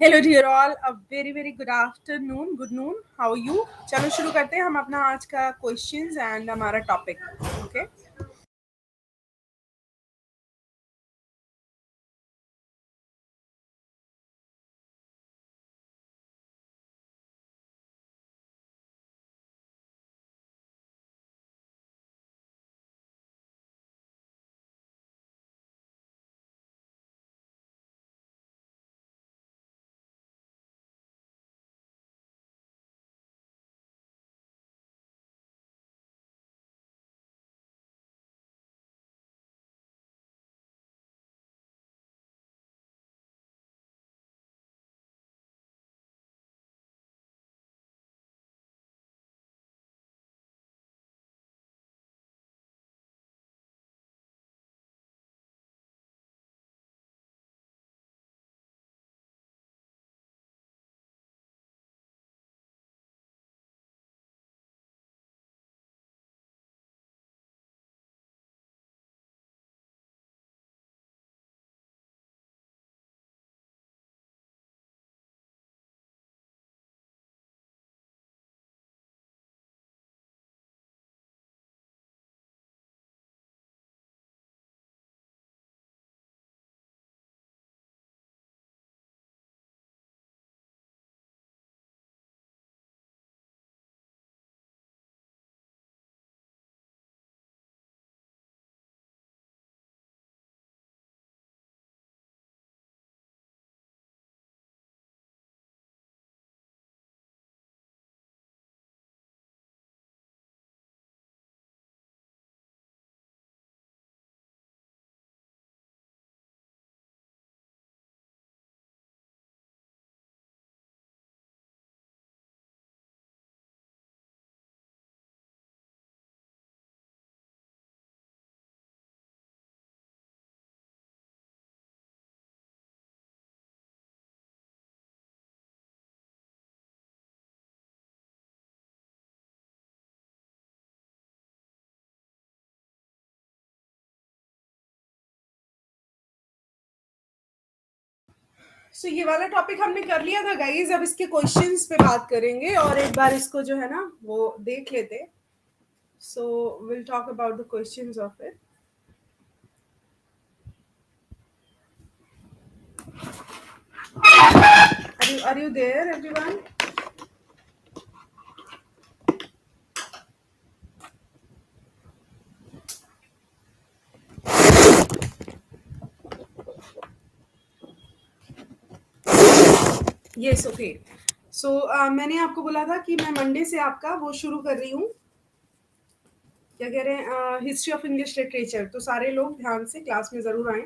Hello dear all, a very very good afternoon, good noon, how are you? चलो शुरू करते हैं हम अपना आज का क्वेश्चंस एंड हमारा टॉपिक। ओके, सो ये वाला टॉपिक हमने कर लिया था गाइस। अब इसके क्वेश्चंस पे बात करेंगे और एक बार इसको जो है ना वो देख लेते। So will talk about the questions of it. Are you there everyone? Yes, okay. So मैंने आपको बोला था कि मैं मंडे से आपका वो शुरू कर रही हूँ, क्या कह रहे हैं, हिस्ट्री ऑफ इंग्लिश लिटरेचर। तो सारे लोग ध्यान से क्लास में ज़रूर आएँ,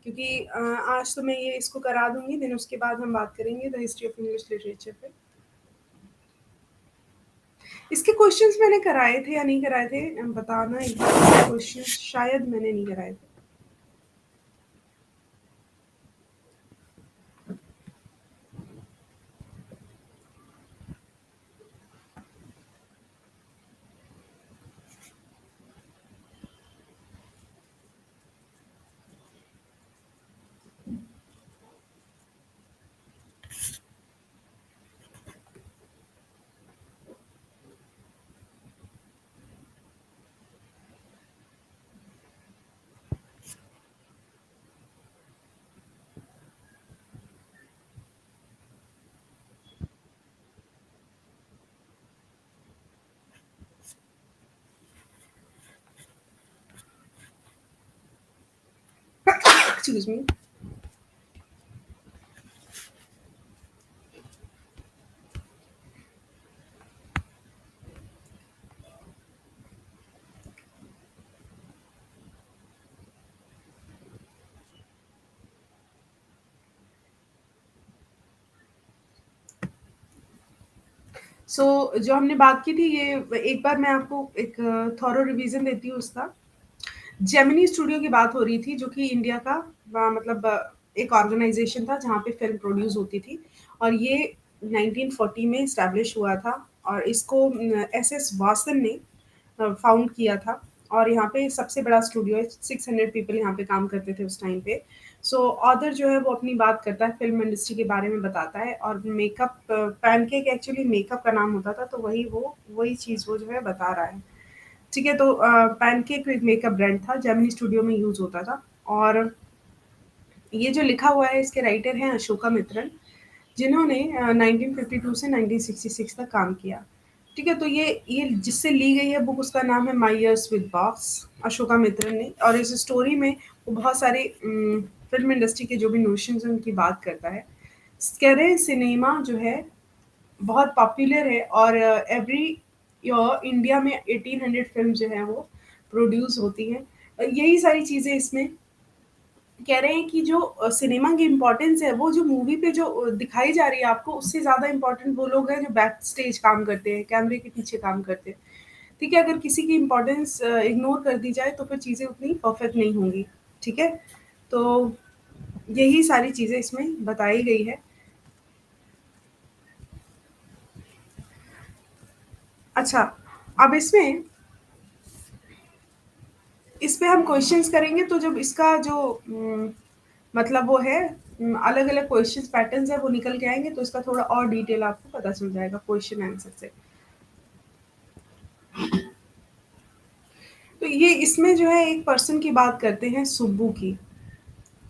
क्योंकि आज तो मैं ये इसको करा दूँगी, देन उसके बाद हम बात करेंगे the history of English literature पे। इसके क्वेश्चंस मैंने कराए थे या नहीं कराए थे? बताना एक बार। क्वेश्चंस शायद मैंने नहीं कराए थे। Excuse me. जो हमने बात की थी, ये एक बार मैं आपको एक थॉरो रिवीजन देती हूँ उसका। जेमिनी स्टूडियो की बात हो रही थी, जो कि इंडिया का मतलब एक ऑर्गेनाइजेशन था जहाँ पे फिल्म प्रोड्यूस होती थी, और ये 1940 में इस्टेब्लिश हुआ था। और इसको एस एस वासन ने फाउंड किया था। और यहाँ पे सबसे बड़ा स्टूडियो है, 600 पीपल यहाँ पे काम करते थे उस टाइम पे। सो ऑथर जो है वो अपनी बात करता है, फ़िल्म इंडस्ट्री के बारे में बताता है और मेकअप पैनकेक एक्चुअली मेकअप का नाम होता था, तो वही चीज़ वो जो है बता रहा है। ठीक है, तो पैनकेक एक मेकअप ब्रांड था, जेमिनी स्टूडियो में यूज़ होता था और ये जो लिखा हुआ है इसके राइटर हैं अशोका मित्रन, जिन्होंने 1952 से 1966 तक काम किया। ठीक है, तो ये जिससे ली गई है बुक उसका नाम है my years with boss, Ashoka Mitran ने और इस स्टोरी में वो बहुत सारे फ़िल्म इंडस्ट्री के जो भी नोशंस हैं उनकी बात करता है। स्केरे सिनेमा जो है बहुत पॉपुलर है और एवरी ईयर इंडिया में 1800 फ़िल्म जो है वो प्रोड्यूस होती हैं। यही सारी चीज़ें इसमें कह रहे हैं कि जो सिनेमा की इम्पोर्टेंस है, वो जो मूवी पे जो दिखाई जा रही है आपको, उससे ज़्यादा इम्पोर्टेंट वो लोग हैं जो बैक स्टेज काम करते हैं, कैमरे के पीछे काम करते हैं। ठीक है, अगर किसी की इम्पोर्टेंस इग्नोर कर दी जाए, तो फिर चीज़ें उतनी परफेक्ट नहीं होंगी। ठीक है? तो यही सारी चीज़ें इसमें बताई गई है। अच्छा, अब इस पे हम क्वेश्चंस करेंगे, तो जब इसका जो मतलब वो है अलग-अलग क्वेश्चंस पैटर्न्स है वो निकल के आएँगे, तो इसका थोड़ा और डिटेल आपको पता चल जाएगा क्वेश्चन आंसर से। तो ये इसमें जो है एक पर्सन की बात करते हैं सुब्बू की।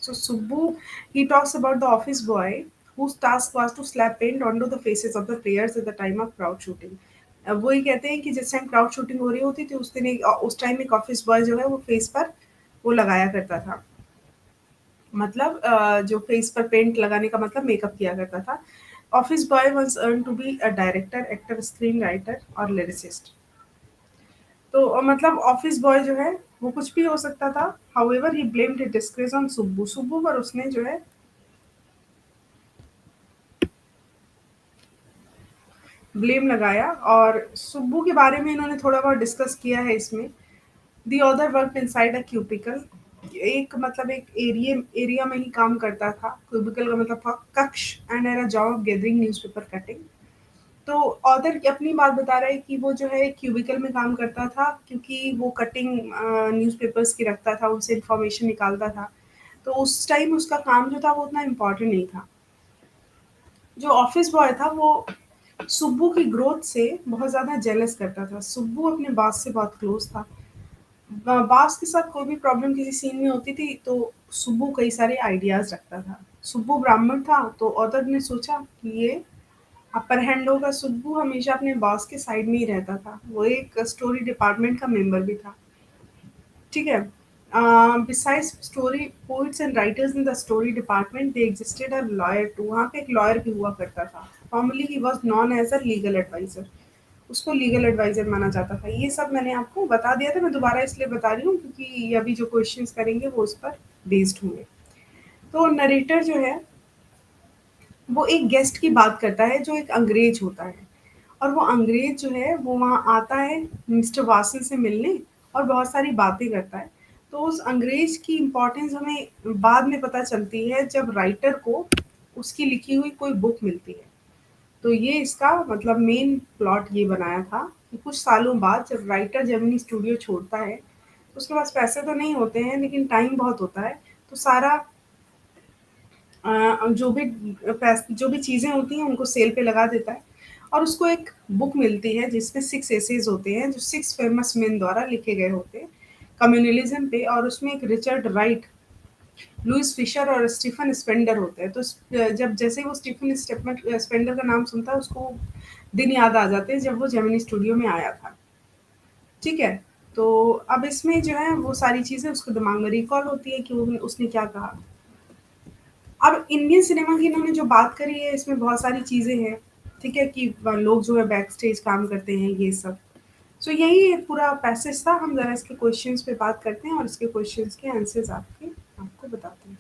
So Subbu, he talks about the office boy whose task was to slap paint onto the faces of the players at the time of crowd shooting. वो ये कहते हैं कि जिस टाइम क्राउड शूटिंग हो रही होती थी उस टाइम एक ऑफिस बॉय जो है वो फेस पर वो लगाया करता था। मतलब जो फेस पर पेंट लगाने का मतलब मेकअप किया करता था। Office boy was earn to be a director, actor, screen writer और लिरिसिस्ट। तो मतलब ऑफिस बॉय जो है वो कुछ भी हो सकता था। However he blamed his disgrace on Subbu. Subbu पर उसने जो है ब्लेम लगाया और सुब्बू के बारे में इन्होंने थोड़ा बहुत डिस्कस किया है इसमें। The other worked inside a cubicle. एक मतलब एक एरिया में ही काम करता था। क्यूबिकल का मतलब था कक्ष and era job of gathering newspaper cutting. तो ऑथर अपनी बात बता रहा है कि वो जो है क्यूबिकल में काम करता था क्योंकि वो कटिंग न्यूज़पेपर्स की रखता था, उनसे इंफॉर्मेशन निकालता था। तो उस टाइम उसका काम जो था वो उतना इम्पोर्टेंट नहीं था। जो ऑफिस बॉय था वो सुब्बू की ग्रोथ से बहुत ज़्यादा जेलस करता था। सुब्बू अपने बॉस से बहुत क्लोज था। बॉस के साथ कोई भी प्रॉब्लम किसी सीन में होती थी तो सुब्बू कई सारे आइडियाज़ रखता था। सुब्बू ब्राह्मण था तो ऑथर ने सोचा कि ये अपर हैंड होगा। सुब्बू हमेशा अपने बॉस के साइड में ही रहता था। वो एक स्टोरी डिपार्टमेंट का मेंबर भी था। ठीक है। Besides story poets and writers in the story department they existed a lawyer too. वहाँ पे एक लॉयर भी हुआ करता था। Formerly he was known as a legal adviser. उसको लीगल एडवाइजर माना जाता था। ये सब मैंने आपको बता दिया था। मैं दोबारा इसलिए बता रही हूँ क्योंकि ये अभी जो क्वेश्चंस करेंगे वो उस पर बेस्ड होंगे। तो नरेटर जो है वो एक गेस्ट की बात करता है जो एक अंग्रेज होता है और वो अंग्रेज जो है वो वहाँ आता है मिस्टर वासन से मिलने और बहुत सारी बातें करता है। तो उस अंग्रेज की इम्पोर्टेंस हमें बाद में पता चलती है जब राइटर को उसकी लिखी हुई कोई बुक मिलती है। तो ये इसका मतलब मेन प्लॉट ये बनाया था कि कुछ सालों बाद जब राइटर जेमिनी स्टूडियो छोड़ता है, तो उसके पास पैसे तो नहीं होते हैं लेकिन टाइम बहुत होता है। तो सारा जो भी चीज़ें होती हैं उनको सेल पे लगा देता है और उसको एक बुक मिलती है जिसमें 6 एसेज होते हैं जो 6 फेमस मेन द्वारा लिखे गए होते हैं कम्युनलिज्म पे और उसमें एक रिचर्ड राइट, लुईस फिशर और स्टीफन स्पेंडर होते हैं। तो जब जैसे ही वो स्टीफन स्पेंडर का नाम सुनता है उसको दिन याद आ जाते हैं जब वो जेमिनी स्टूडियो में आया था। ठीक है? तो अब इसमें जो है वो सारी चीज़ें उसके दिमाग में रिकॉल होती है कि वो उसने क्या कहा। अब इंडियन सिनेमा की इन्होंने जो बात करी है इसमें बहुत सारी चीज़ें हैं, ठीक है? कि लोग जो है बैक स्टेज काम करते हैं ये सब। सो यही पूरा पैसेज था। हम ज़रा इसके क्वेश्चंस पे बात करते हैं और इसके क्वेश्चंस के आंसर्स आपको बताते हैं।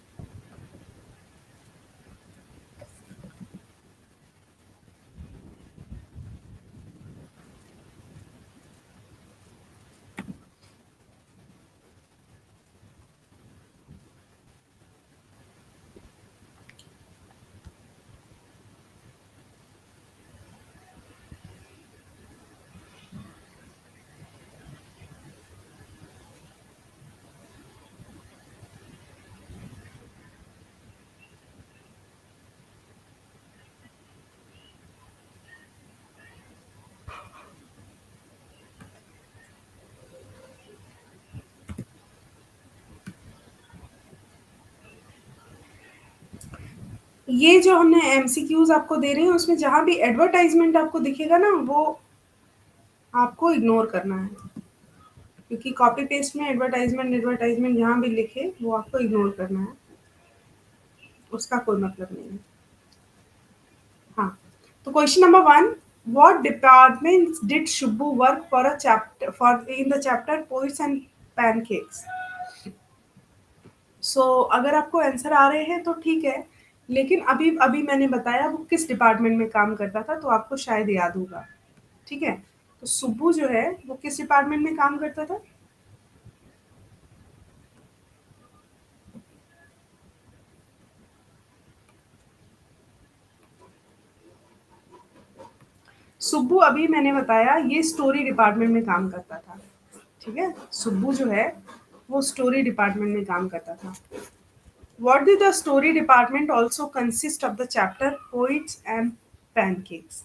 ये जो हमने एमसीक्यूज आपको दे रहे हैं उसमें जहां भी एडवर्टाइजमेंट आपको दिखेगा ना वो आपको इग्नोर करना है, क्योंकि कॉपी पेस्ट में एडवर्टाइजमेंट एडवर्टाइजमेंट जहां भी लिखे वो आपको इग्नोर करना है, उसका कोई मतलब नहीं है। हाँ, तो question number one, what departments did Shubbu work for a chapter for in the chapter poets and pancakes? सो अगर आपको आंसर आ रहे हैं तो ठीक है, लेकिन अभी अभी मैंने बताया वो किस डिपार्टमेंट में काम करता था, तो आपको शायद याद होगा। ठीक है, तो सुब्बू जो है वो किस डिपार्टमेंट में काम करता था? सुब्बू अभी मैंने बताया ये स्टोरी डिपार्टमेंट में काम करता था। ठीक है, सुब्बू जो है वो स्टोरी डिपार्टमेंट में काम करता था। What did the story department also consist of the chapter poets and pancakes?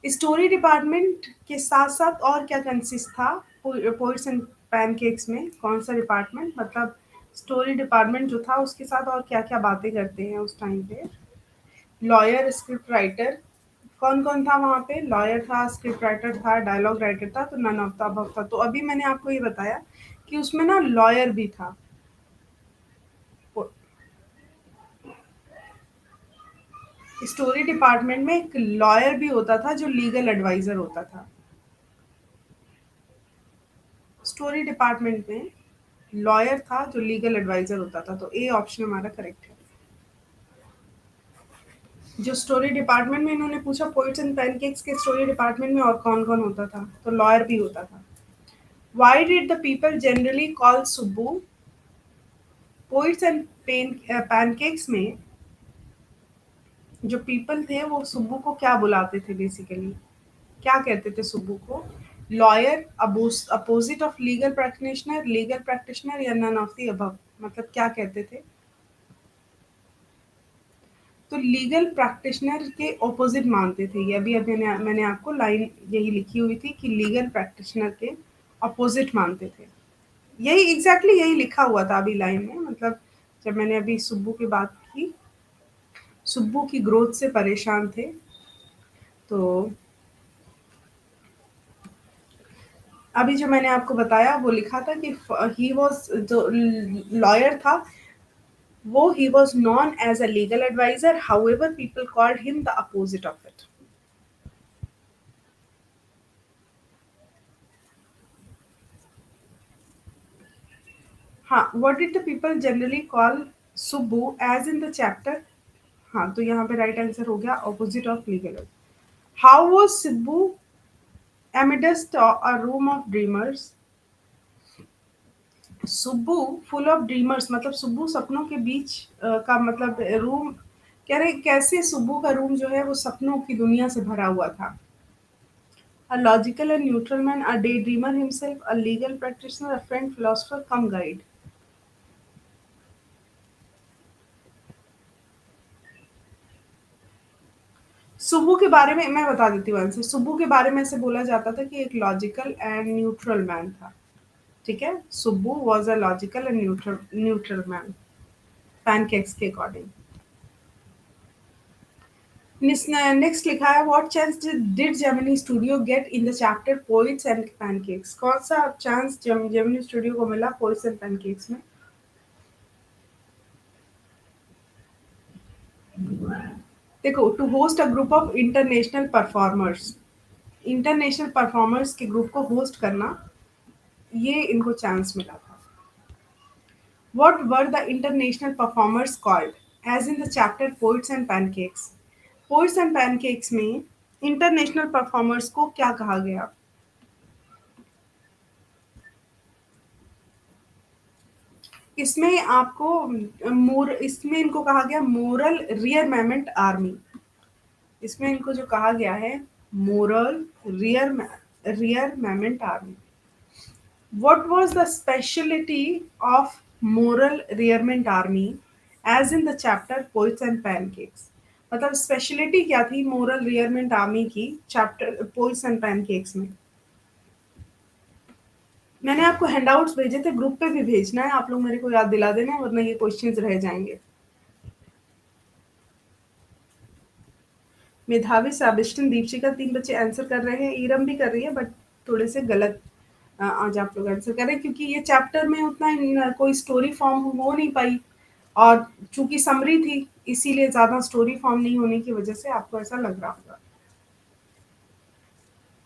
Story department के साथ साथ और क्या कंसिस्ट था पोइट्स एंड पैनकेक्स में? कौन सा डिपार्टमेंट, मतलब स्टोरी डिपार्टमेंट जो था उसके साथ और क्या क्या बातें करते हैं उस टाइम पे? लॉयर, स्क्रिप्ट राइटर, कौन कौन था वहाँ पे? लॉयर था, स्क्रिप्ट राइटर था, डायलॉग राइटर था, तो नन ऑफ द अबव था। तो अभी मैंने आपको ये बताया कि उसमें ना लॉयर भी था। स्टोरी डिपार्टमेंट में एक लॉयर भी होता था जो लीगल एडवाइजर होता था। स्टोरी डिपार्टमेंट में लॉयर था जो लीगल एडवाइजर होता था, तो ए ऑप्शन हमारा करेक्ट है। जो स्टोरी डिपार्टमेंट में इन्होंने पूछा पोइट्स एंड पैनकेक्स के स्टोरी डिपार्टमेंट में और कौन कौन होता था, तो लॉयर भी होता था। Why did the people generally call Subbu poets and pancakes में? जो पीपल थे वो सुब्बू को क्या बुलाते थे बेसिकली, क्या कहते थे सुब्बू को? Lawyer, opposite of legal practitioner या नन ऑफ द अबव, मतलब क्या कहते थे? तो लीगल प्रैक्टिशनर के ऑपोजिट मानते थे ये। अभी अभी मैंने आपको लाइन यही लिखी हुई थी कि लीगल प्रैक्टिशनर के ऑपोजिट मानते थे। यही एग्जैक्टली यही लिखा हुआ था अभी लाइन में, मतलब जब मैंने अभी सुब्बू की बात की, सुब्बू की ग्रोथ से परेशान थे, तो अभी जो मैंने आपको बताया वो लिखा था कि ही वॉज, जो लॉयर था वो he was known as a legal advisor, however people called him the opposite of it. हाँ, what did the people generally call Subbu as in the chapter? हाँ, तो यहाँ पे राइट आंसर हो गया opposite of legal. How was Subbu amidst a room of dreamers? Subbu full of dreamers, मतलब सुब्बू सपनों के बीच का मतलब रूम कह रहे, कैसे सुब्बू का रूम जो है वो सपनों की दुनिया से भरा हुआ था? A logical and neutral man, a daydreamer himself, a legal practitioner, a friend, philosopher, come guide. Subbu के बारे में मैं बता देती हूँ आंसर। सुब्बू के बारे में ऐसे बोला जाता था कि एक लॉजिकल एंड न्यूट्रल मैन था। ठीक है, Subbu was a logical and neutral man pancakes के अकॉर्डिंग। नेक्स्ट लिखा है what chance did Gemini studio get in the chapter poets and pancakes? कौन सा चांस जेमिनी स्टूडियो को मिला पोइट्स एंड पैनकेक्स में? देखो, to host a group of international performers के ग्रुप को होस्ट करना, ये इनको चांस मिला था। What were the international performers called as in the chapter poets and pancakes? Poets and pancakes में इंटरनेशनल परफॉर्मर्स को क्या कहा गया? इसमें आपको मोर इसमें इनको कहा गया मोरल रियरमेंट आर्मी। इसमें इनको जो कहा गया है moral rearmament army. What was the specialty of moral rearment army as in the chapter poets and pancakes? मतलब स्पेशलिटी क्या थी मोरल रियरमेंट आर्मी की चैप्टर पोइट्स एंड पैनकेक्स में? मैंने आपको हैंडआउट्स भेजे थे, ग्रुप पे भी भेजना है, आप लोग मेरे को याद दिला देना वरना ये क्वेश्चंस रह जाएंगे। मेधावी, सेबेस्टियन, दीपशिका 3 बच्चे आंसर कर रहे हैं, इरम भी कर रही है बट थोड़े से गलत आज आप लोग आंसर कर रहे हैं क्योंकि ये चैप्टर में उतना कोई स्टोरी फॉर्म हो नहीं पाई और चूँकि समरी थी, इसीलिए ज़्यादा स्टोरी फॉर्म नहीं होने की वजह से आपको ऐसा लग रहा होगा।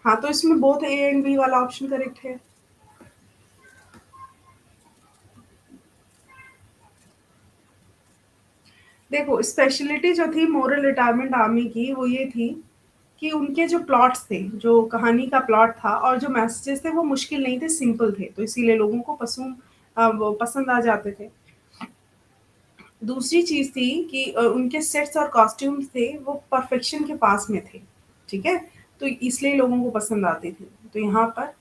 हाँ, तो इसमें बोथ ए एंड बी वाला ऑप्शन करेक्ट है। देखो, स्पेशलिटी जो थी मोरल रिटायरमेंट आर्मी की वो ये थी कि उनके जो प्लॉट्स थे, जो कहानी का प्लॉट था और जो मैसेजेस थे वो मुश्किल नहीं थे, सिंपल थे, तो इसीलिए लोगों को वो पसंद आ जाते थे। दूसरी चीज़ थी कि उनके सेट्स और कॉस्ट्यूम्स थे वो परफेक्शन के पास में थे, ठीक है? तो इसलिए लोगों को पसंद आती थी। तो यहाँ पर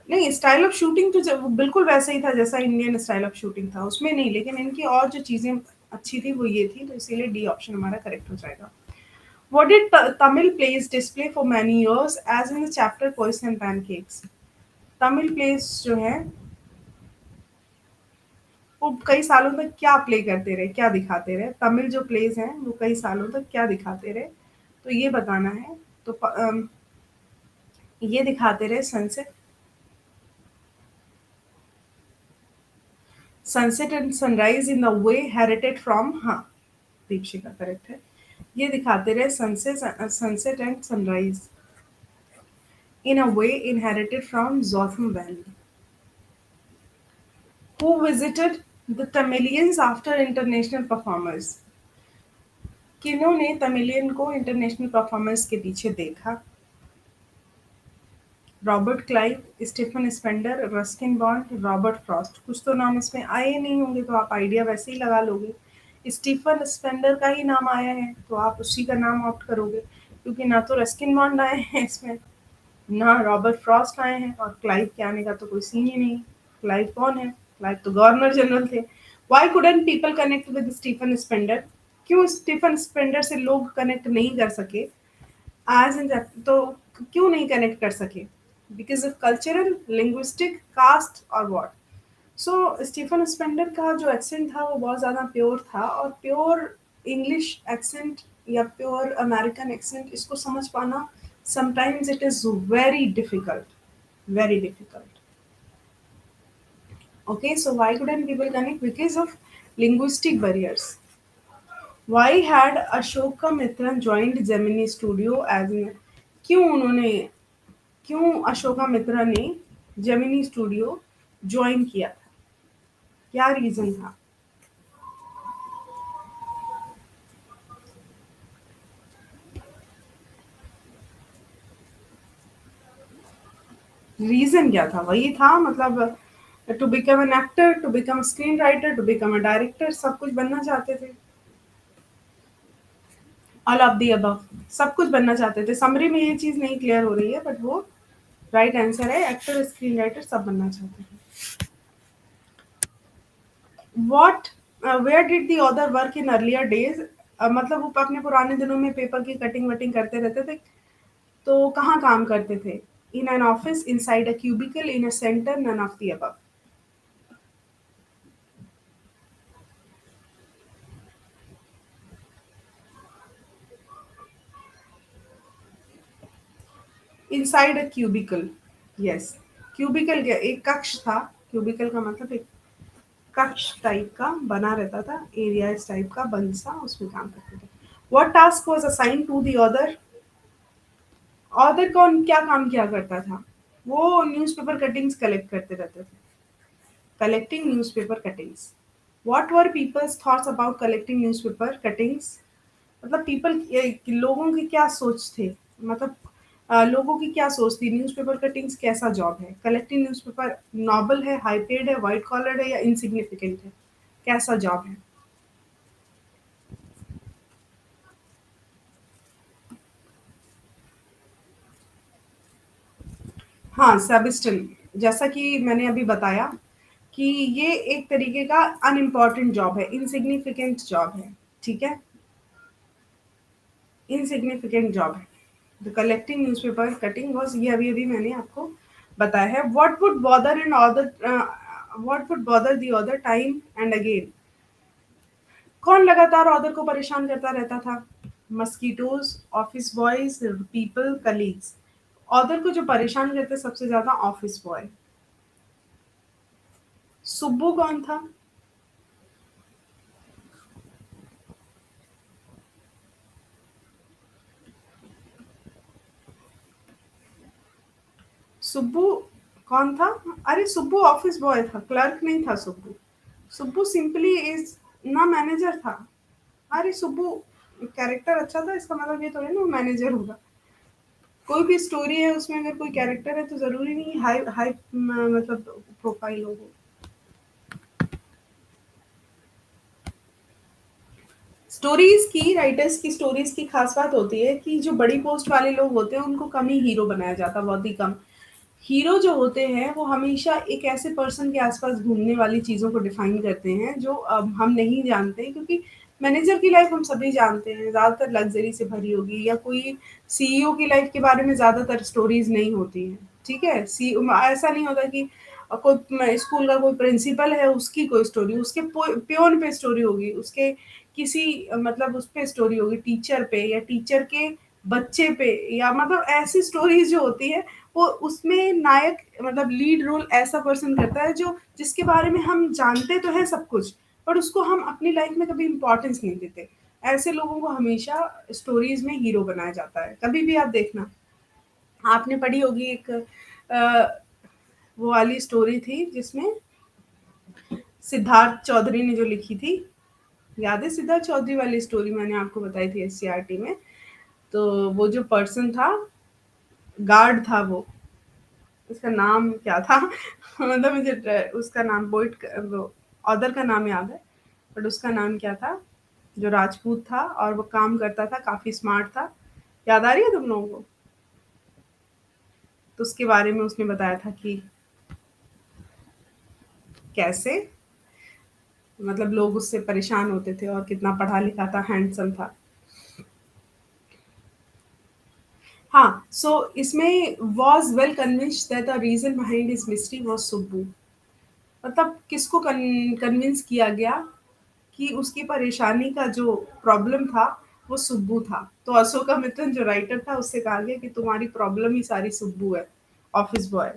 नहीं, स्टाइल ऑफ शूटिंग तो जब बिल्कुल वैसा ही था जैसा इंडियन स्टाइल ऑफ शूटिंग था, उसमें नहीं, लेकिन इनकी और जो चीज़ें अच्छी थी वो ये थी, तो इसीलिए डी ऑप्शन हमारा करेक्ट हो जाएगा। What did Tamil plays display for many years as in the chapter Poison and Pancakes? Tamil place जो है वो कई सालों तक क्या प्ले करते रहे, क्या दिखाते रहे? तमिल जो प्लेस हैं वो कई सालों तक क्या दिखाते रहे? तो ये बताना है। तो ये दिखाते रहे sunset and sunrise in the way inherited from, हाँ, दीपशिका करेक्ट है। ये दिखाते रहे sunset and sunrise in a way inherited from Jotham valley. Who visited the Tamilians after international performers? किन्होंने तमिलियन को इंटरनेशनल परफॉर्मेंस के पीछे देखा? Robert Clive, Stephen Spender, Ruskin Bond, Robert Frost. कुछ तो नाम इसमें आए नहीं होंगे तो आप आइडिया वैसे ही लगा लोगे। स्टीफन स्पेंडर का ही नाम आया है तो आप उसी का नाम ऑप्ट करोगे क्योंकि ना तो रस्किन बॉन्ड आए हैं इसमें, ना रॉबर्ट फ्रॉस्ट आए हैं और क्लाइव के आने का तो कोई सीन ही नहीं। क्लाइव कौन है? क्लाइव तो गवर्नर जनरल थे। Why couldn't people connect with Stephen Spender? क्यों स्टीफन स्पेंडर से लोग कनेक्ट नहीं कर सके? एज इन तो क्यों नहीं कनेक्ट कर सके? Because of cultural, linguistic, caste और व्हाट? सो स्टीफन स्पेंडर का जो एक्सेंट था वो बहुत ज़्यादा प्योर था और प्योर इंग्लिश एक्सेंट या प्योर अमेरिकन एक्सेंट इसको समझ पाना sometimes it is very difficult, very difficult. Okay, so why couldn't people connect? Because of linguistic barriers. Why had Ashoka Mitra joined Gemini Studio as in, क्यों उन्होंने क्यों अशोका मित्रा ने Gemini studio join किया था? क्या रीजन था? रीजन क्या था? वही था मतलब to become an actor, to become screen writer, to become a director, सब कुछ बनना चाहते थे। ऑल ऑफ दी अबव, सब कुछ बनना चाहते थे। समरी में ये चीज़ नहीं क्लियर हो रही है बट वो राइट आंसर है, एक्टर, स्क्रीन राइटर सब बनना चाहते हैं। What where did the author work in earlier days? मतलब वो अपने पुराने दिनों में पेपर की कटिंग वटिंग करते रहते थे, तो कहाँ काम करते थे? In an office, inside a cubicle, in a centre, none of the above. Inside a cubicle, yes. Cubicle क्या, एक कक्ष था। क्यूबिकल का मतलब एक कक्ष टाइप का बना रहता था, एरिया इस टाइप का बंद सा, उसमें काम करते थे। What task was assign to the author? Author कौन क्या काम किया करता था? वो न्यूज़पेपर कटिंग्स कलेक्ट करते रहते थे। Collecting newspaper cuttings. What were people's thoughts about collecting newspaper cuttings? मतलब लोगों की क्या सोच थे? मतलब लोगों की क्या सोच थी? न्यूज़पेपर कटिंग्स कैसा जॉब है? कलेक्टिंग न्यूज़पेपर नॉबल है, हाई पेड है, व्हाइट कॉलर है या इनसिग्निफिकेंट है? कैसा जॉब है? हाँ, सेबेस्टियन, जैसा कि मैंने अभी बताया कि ये एक तरीके का अनइम्पोर्टेंट जॉब है, इनसिग्निफिकेंट जॉब है, ठीक है? इनसिग्निफिकेंट जॉब है। The collecting newspaper cutting was, ये अभी-अभी मैंने आपको बताया है। What would bother the author time and again? कौन लगातार ऑथर को परेशान करता रहता था? Mosquitoes, office boys, people, colleagues. Author को जो परेशान करते हैं सबसे ज्यादा, ऑफिस बॉय। सुब्बू कौन था? सुब्बू कौन था? अरे सुब्बू ऑफिस बॉय था, क्लर्क नहीं था सुब्बू। सुब्बू सिंपली इज ना मैनेजर था। अरे सुब्बू कैरेक्टर अच्छा था, इसका मतलब ये थोड़ी ना वो मैनेजर होगा। कोई भी स्टोरी है उसमें अगर कोई कैरेक्टर है तो जरूरी नहीं हाई हाई मतलब प्रोफाइल हो वो। स्टोरीज की, राइटर्स की स्टोरीज की खास बात होती है कि जो बड़ी पोस्ट वाले लोग होते हैं उनको कम ही हीरो बनाया जाता है, बहुत ही कम। हीरो जो होते हैं वो हमेशा एक ऐसे पर्सन के आसपास घूमने वाली चीज़ों को डिफाइन करते हैं जो हम नहीं जानते, क्योंकि मैनेजर की लाइफ हम सभी जानते हैं, ज़्यादातर लग्जरी से भरी होगी, या कोई सीईओ की लाइफ के बारे में ज़्यादातर स्टोरीज नहीं होती हैं। ठीक है, सी ऐसा नहीं होता कि कोई स्कूल का कोई प्रिंसिपल है उसकी कोई स्टोरी, उसके प्योन पे स्टोरी होगी, उसके किसी मतलब उस पे स्टोरी होगी, टीचर पे या टीचर के बच्चे पे, या मतलब ऐसी स्टोरीज जो होती है वो उसमें नायक मतलब लीड रोल ऐसा पर्सन करता है जो जिसके बारे में हम जानते तो है सब कुछ, पर उसको हम अपनी लाइफ में कभी इम्पोर्टेंस नहीं देते। ऐसे लोगों को हमेशा स्टोरीज में हीरो बनाया जाता है। कभी भी आप देखना, आपने पढ़ी होगी एक वो वाली स्टोरी थी जिसमें सिद्धार्थ चौधरी ने जो लिखी थी, याद है सिद्धार्थ चौधरी वाली स्टोरी मैंने आपको बताई थी एससीईआरटी में। तो वो जो पर्सन था, गार्ड था वो, उसका नाम क्या था मतलब मुझे उसका नाम पोइट वो ऑथर का नाम याद है, बट उसका नाम क्या था, जो राजपूत था और वो काम करता था, काफी स्मार्ट था। याद आ रही है तुम लोगों को? तो उसके बारे में उसने बताया था कि कैसे मतलब लोग उससे परेशान होते थे और कितना पढ़ा लिखा था, हैंडसम था। हाँ, सो इसमें was well convinced that the reason behind his mystery was Subbu. मतलब किसको कन्विंस किया गया कि उसकी परेशानी का जो प्रॉब्लम था वो सुब्बू था। तो अशोका मित्रन जो राइटर था उससे कहा गया कि तुम्हारी प्रॉब्लम ही सारी सुब्बू है, office boy.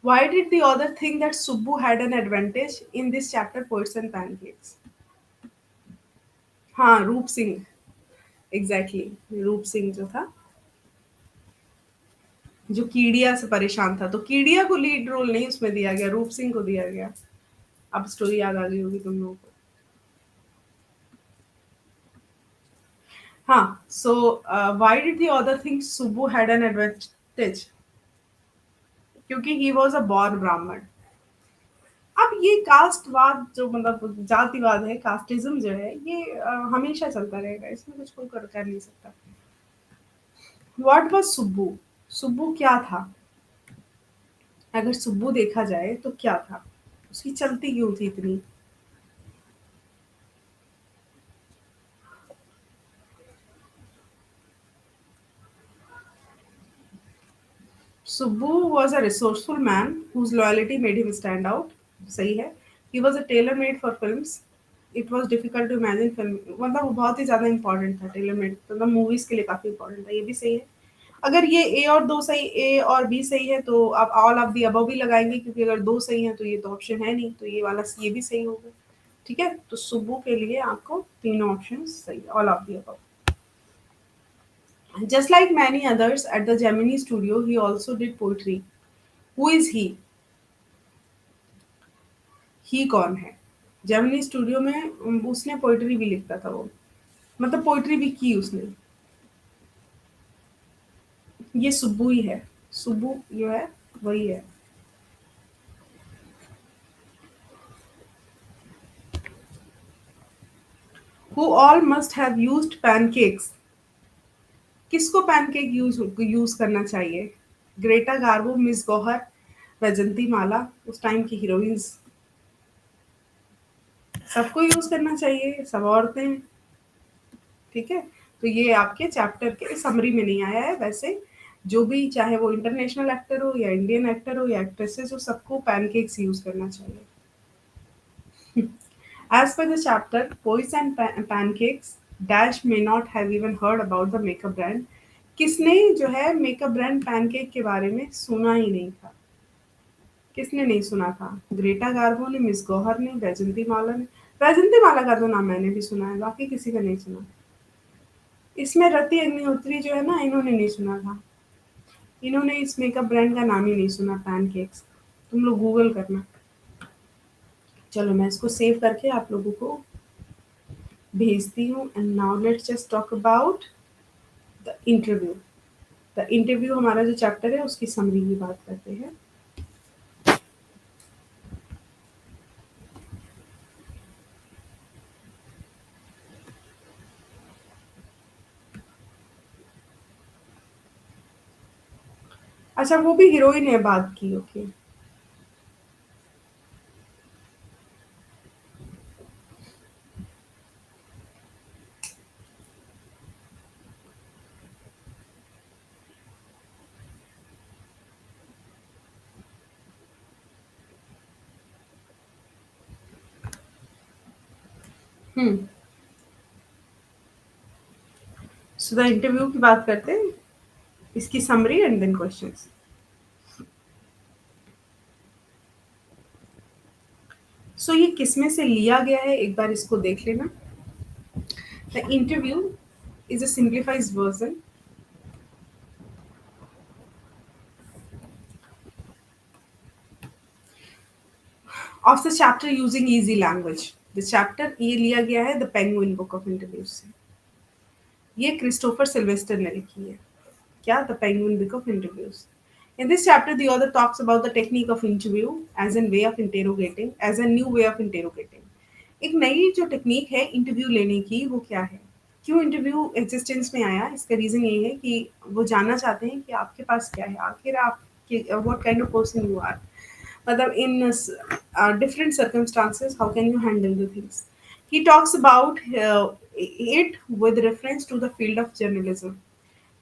Why did the author think that Subbu had an advantage in this chapter Poets and Pancakes? हाँ, रूप सिंह, एग्जैक्टली रूप सिंह जो था, जो कीड़िया से परेशान था, तो कीड़िया को लीड रोल नहीं उसमें दिया गया, रूप सिंह को दिया गया। अब स्टोरी याद आ गई होगी तुम लोगों को। हाँ, so why did the author think Subbu had an advantage? क्योंकि ही वॉज अ बॉर्न ब्राह्मण। अब ये कास्टवाद जो मतलब जातिवाद है, कास्टिज्म जो है, ये हमेशा चलता रहेगा, इसमें कुछ कोई कर नहीं सकता। What was Subbu? सुब्बू क्या था? अगर सुब्बू देखा जाए तो क्या था, उसकी चलती क्यों थी इतनी? Subbu was a resourceful man whose loyalty made him stand out। सही है। He was a tailor made for films। It was difficult to imagine film, मतलब वो बहुत ही ज्यादा इंपॉर्टेंट था, टेलर मेड मतलब मूवीज के लिए काफी इंपॉर्टेंट था, ये भी सही है। अगर ये ए और दो सही, ए और बी सही है तो आप ऑल ऑफ दी अबव भी लगाएंगे, क्योंकि अगर दो सही है तो ये तो ऑप्शन है नहीं, तो ये वाला ये भी सही होगा। ठीक है, तो सुब्बू के लिए आपको तीनों ऑप्शन सही, all of the above. Just like many others at the Gemini studio, he also did poetry। Who is he? ही कौन है? जेमिनी स्टूडियो में उसने पोइट्री भी लिखता था वो, मतलब पोइट्री भी की उसने। ये सुब्बू ही है, सुब्बू जो है वही है। Who all must have used pancakes? किसको पैनकेक यूज करना चाहिए? Greta Garbo, miss Gauhar, Vaijanti माला, उस टाइम की हीरोइंस, सबको यूज करना चाहिए, सब औरतें। ठीक है, तो ये आपके चैप्टर के समरी में नहीं आया है। वैसे जो भी, चाहे वो इंटरनेशनल एक्टर हो या इंडियन एक्टर हो या एक्ट्रेसेस हो, सबको पैनकेक्स यूज करना चाहिए। As per the chapter poets and pancakes, dash may not have even heard about the makeup brand. किसने जो है मेकअप ब्रांड पैनकेक के बारे में सुना ही नहीं था? किसने नहीं सुना था? ग्रेटा गार्बो ने, मिस गौहर ने, वैजंती माला ने। वैजंती माला का तो नाम मैंने भी सुना है, बाकी किसी का नहीं सुना। इसमें रति अग्निहोत्री जो है ना, इन्होंने नहीं सुना था। इन्होंने इस मेकअप ब्रांड का नाम ही नहीं सुना, पैनकेक्स। तुम लोग गूगल करना। चलो मैं इसको सेव करके आप लोगों को भेजती हूँ। And now let's just talk about the interview. The interview हमारा जो चैप्टर है उसकी समरी की बात करते हैं। अच्छा, वो भी हीरोइन है बात की, okay. Hmm. So the interview की बात करते हैं, इसकी समरी एंड देन क्वेश्चंस। सो ये किसमें से लिया गया है, एक बार इसको देख लेना। The interview is a simplified version of the chapter using easy language. The chapter ये लिया गया है the penguin book of interviews से। ये क्रिस्टोफर सिल्वेस्टर ने लिखी है। क्या? The penguin book of interviews. In this chapter, the author talks about the technique of interview as a way of interrogating, as a new way of interrogating. एक नई जो technique है इंटरव्यू लेने की, वो क्या है? क्यों इंटरव्यू एग्जिस्टेंस में आया? इसका रीज़न यही है कि वो जानना चाहते हैं कि आपके पास क्या है, आखिर आप what kind of person you are. मतलब in different circumstances how can you handle the things. He talks about it with reference to the field of journalism.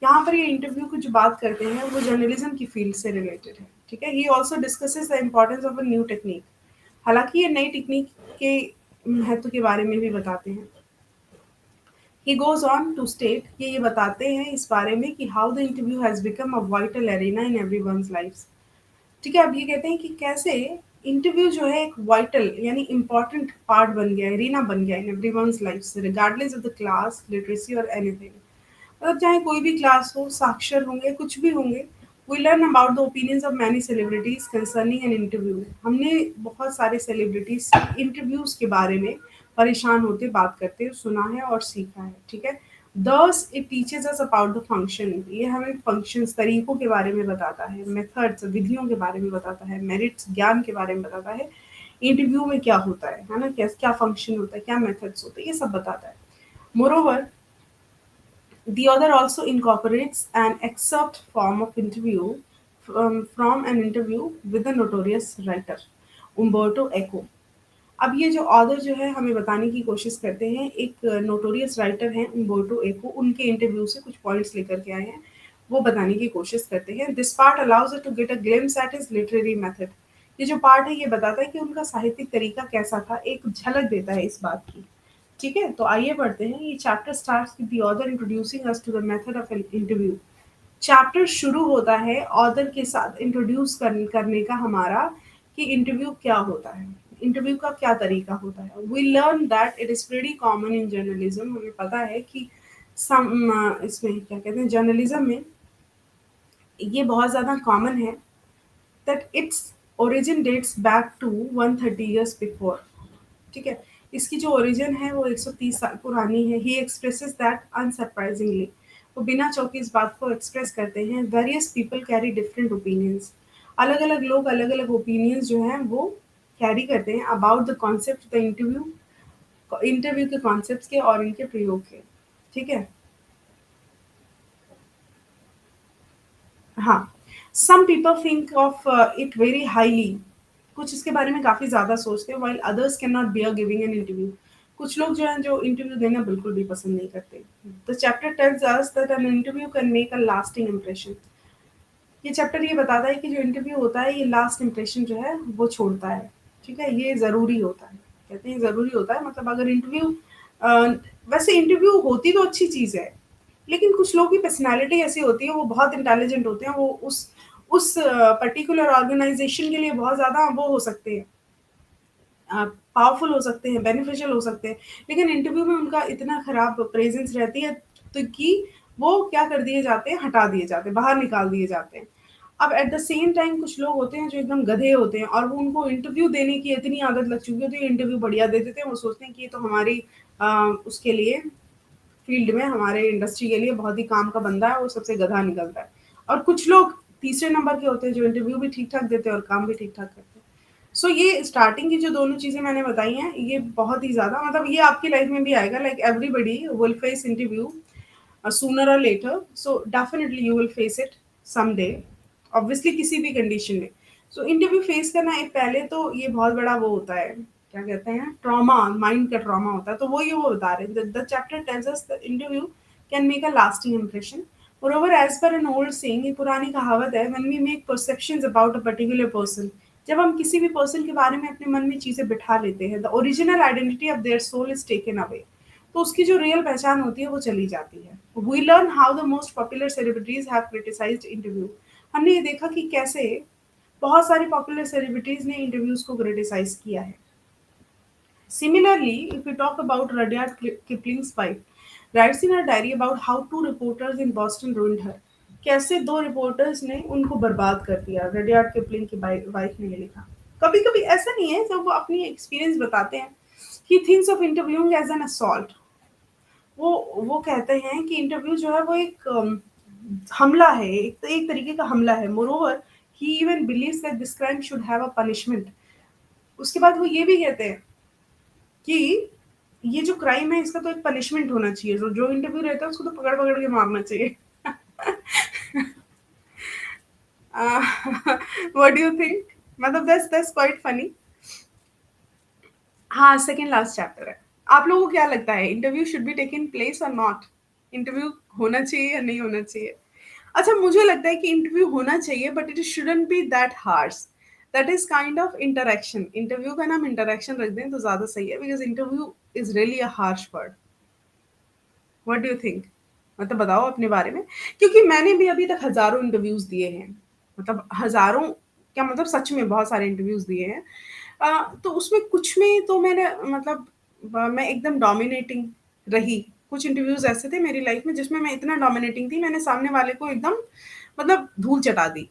यहाँ पर ये इंटरव्यू की जो बात करते हैं वो जर्नलिज्म की फील्ड से रिलेटेड है, ठीक है। He also discusses the importance of a new technique. हालांकि ये नई टेक्निक के महत्व के बारे में भी बताते हैं। He goes on to state कि ये बताते हैं इस बारे में कि how the interview has become a vital arena in everyone's life. ठीक है, अब ये कहते हैं कि कैसे इंटरव्यू जो है एक वाइटल यानी इम्पोर्टेंट पार्ट बन गया, एरिना बन गया in everyone's life, regardless of the class, literacy और एनीथिंग। मतलब चाहे कोई भी क्लास हो, साक्षर होंगे, कुछ भी होंगे। We learn about the opinions of many celebrities concerning an interview. हमने बहुत सारे सेलिब्रिटीज इंटरव्यूज के बारे में परेशान होते बात करते सुना है और सीखा है, ठीक है। Thus it teaches us about the function. ये हमें फंक्शंस, तरीकों के बारे में बताता है, मेथड्स, विधियों के बारे में बताता है, मेरिट्स, ज्ञान के बारे में बताता है। इंटरव्यू में क्या होता है ना, क्या क्या फंक्शन होता है, क्या मेथड्स होते हैं, ये सब बताता है। Moreover, the author also incorporates an excerpt form of interview from an interview with the notorious writer Umberto Eco. अब ये जो ऑथर जो है हमें बताने की कोशिश करते हैं, एक नोटोरियस राइटर हैं उम्बर्टो एको, उनके इंटरव्यू से कुछ पॉइंट्स लेकर के आए हैं, वो बताने की कोशिश करते हैं। This part allows to get a glimpse at his literary method. ये जो पार्ट है ये बताता है कि उनका साहित्यिक तरीका कैसा था, एक झलक देता है इस बात की। ठीक है, तो आइए बढ़ते हैं। ये chapter starts with the author introducing us to the method of an interview. Chapter शुरू होता है ऑथर के साथ इंट्रोड्यूस करने का हमारा, कि इंटरव्यू क्या होता है, इंटरव्यू का क्या तरीका होता है। We learn that it is very common in journalism. हमें पता है कि इसमें क्या कहते हैं, जर्नलिज्म में ये बहुत ज़्यादा कॉमन है। That its origin dates back to 130 years before. ठीक है, इसकी जो ओरिजिन है वो 130 साल पुरानी है। ही एक्सप्रेसेस दैट अनसरप्राइजिंगली। वो बिना चौके इस बात को एक्सप्रेस करते हैं। Various people carry different opinions. अलग अलग लोग अलग अलग ओपिनियंस जो हैं वो कैरी करते हैं about the concept the interview, interview के कॉन्सेप्ट के और इनके प्रयोग के। ठीक है, हाँ। Some people think of it very highly. कुछ इसके बारे में काफ़ी ज़्यादा सोचते हैं। While others can not bear giving an interview. कुछ लोग जो हैं जो इंटरव्यू देना बिल्कुल भी पसंद नहीं करते। The chapter tells us that an interview can make a lasting impression. ये चैप्टर ये बताता है कि जो इंटरव्यू होता है ये लास्ट इम्प्रेशन जो है वो छोड़ता है। ठीक है, ये ज़रूरी होता है। कहते हैं ज़रूरी होता है, मतलब अगर इंटरव्यू वैसे इंटरव्यू होती तो अच्छी चीज़ है, लेकिन कुछ लोगों की पर्सनैलिटी ऐसी होती है, वो बहुत इंटेलिजेंट होते हैं, वो उस पर्टिकुलर ऑर्गेनाइज़ेशन के लिए बहुत ज़्यादा वो हो सकते हैं, पावरफुल हो सकते हैं, बेनिफिशियल हो सकते हैं, लेकिन इंटरव्यू में उनका इतना खराब प्रेज़ेंस रहती है तो कि वो क्या कर दिए जाते हैं, हटा दिए जाते हैं, बाहर निकाल दिए जाते हैं। अब एट द सेम टाइम कुछ लोग होते हैं जो एकदम गधे होते हैं और वो उनको इंटरव्यू देने की इतनी आदत लग चुकी होती है, इंटरव्यू बढ़िया दे देते हैं, वो सोचते हैं कि ये तो हमारी उसके लिए फील्ड में हमारे इंडस्ट्री के लिए बहुत ही काम का बंदा है, वो सबसे गधा निकलता है। और कुछ लोग तीसरे नंबर के होते हैं जो इंटरव्यू भी ठीक-ठाक देते हैं और काम भी ठीक-ठाक करते हैं। सो ये स्टार्टिंग की जो दोनों चीज़ें मैंने बताई हैं, ये बहुत ही ज़्यादा मतलब ये आपकी लाइफ में भी आएगा like everybody will face interview sooner or later. So definitely you will face it someday. Obviously किसी भी कंडीशन में. So इंटरव्यू फेस करना एक पहले तो ये बहुत बड़ा वो होता है क्या कहते हैं ट्रॉमा माइंड का ट्रॉमा होता है तो वो बता रहे हैं the chapter tells us the interview can make a lasting impression moreover as per an old saying ये पुरानी कहावत है when we make perceptions about a particular person जब हम किसी भी पर्सन के बारे में अपने मन में चीजें बिठा लेते हैं the original identity of their soul is taken away तो उसकी जो रियल पहचान होती है वो चली जाती है we learn how the most popular celebrities have criticised interview हमने ये देखा कि कैसे बहुत सारी पॉपुलर सेलिब्रिटीज ने इंटरव्यूज को क्रिटिसाइज किया है Similarly, if we talk about Rudyard Kipling's wife, writes in her diary about how two reporters in Boston ruined her. कैसे दो रिपोर्टर्स ने उनको बर्बाद कर दिया रडियार्ड किपलिंग की वाइफ ने ये लिखा कभी कभी ऐसा नहीं है जब वो अपनी एक्सपीरियंस बताते हैं he thinks of interviewing as an assault वो कहते हैं कि इंटरव्यू जो है वो एक हमला है एक तरीके का हमला है moreover he even believes that this crime should have a punishment उसके बाद वो ये भी कहते हैं कि ये जो क्राइम है इसका तो एक पनिशमेंट होना चाहिए जो इंटरव्यू रहता है उसको तो पकड़ पकड़ के मारना चाहिए व्हाट डू यू थिंक मतलब दैट्स क्वाइट फनी हाँ सेकंड लास्ट चैप्टर है आप लोगों को क्या लगता है interview should be taken place और नॉट इंटरव्यू होना चाहिए या नहीं होना चाहिए अच्छा मुझे लगता है कि इंटरव्यू होना चाहिए but it shouldn't be that harsh that is kind of interaction interview का नाम इंटरेक्शन रख दें तो ज्यादा सही है because interview is really a harsh word what do you think मतलब बताओ अपने बारे में क्योंकि मैंने भी अभी तक हजारों इंटरव्यूज दिए हैं मतलब हजारों क्या मतलब सच में बहुत सारे इंटरव्यूज दिए हैं तो उसमें कुछ में तो मैंने मतलब मैं एकदम डोमिनेटिंग रही कुछ इंटरव्यूज ऐसे थे मेरी लाइफ में जिसमें मैं इतना डोमिनेटिंग थी मैंने सामने वाले को एकदम मतलब धूल चटा दी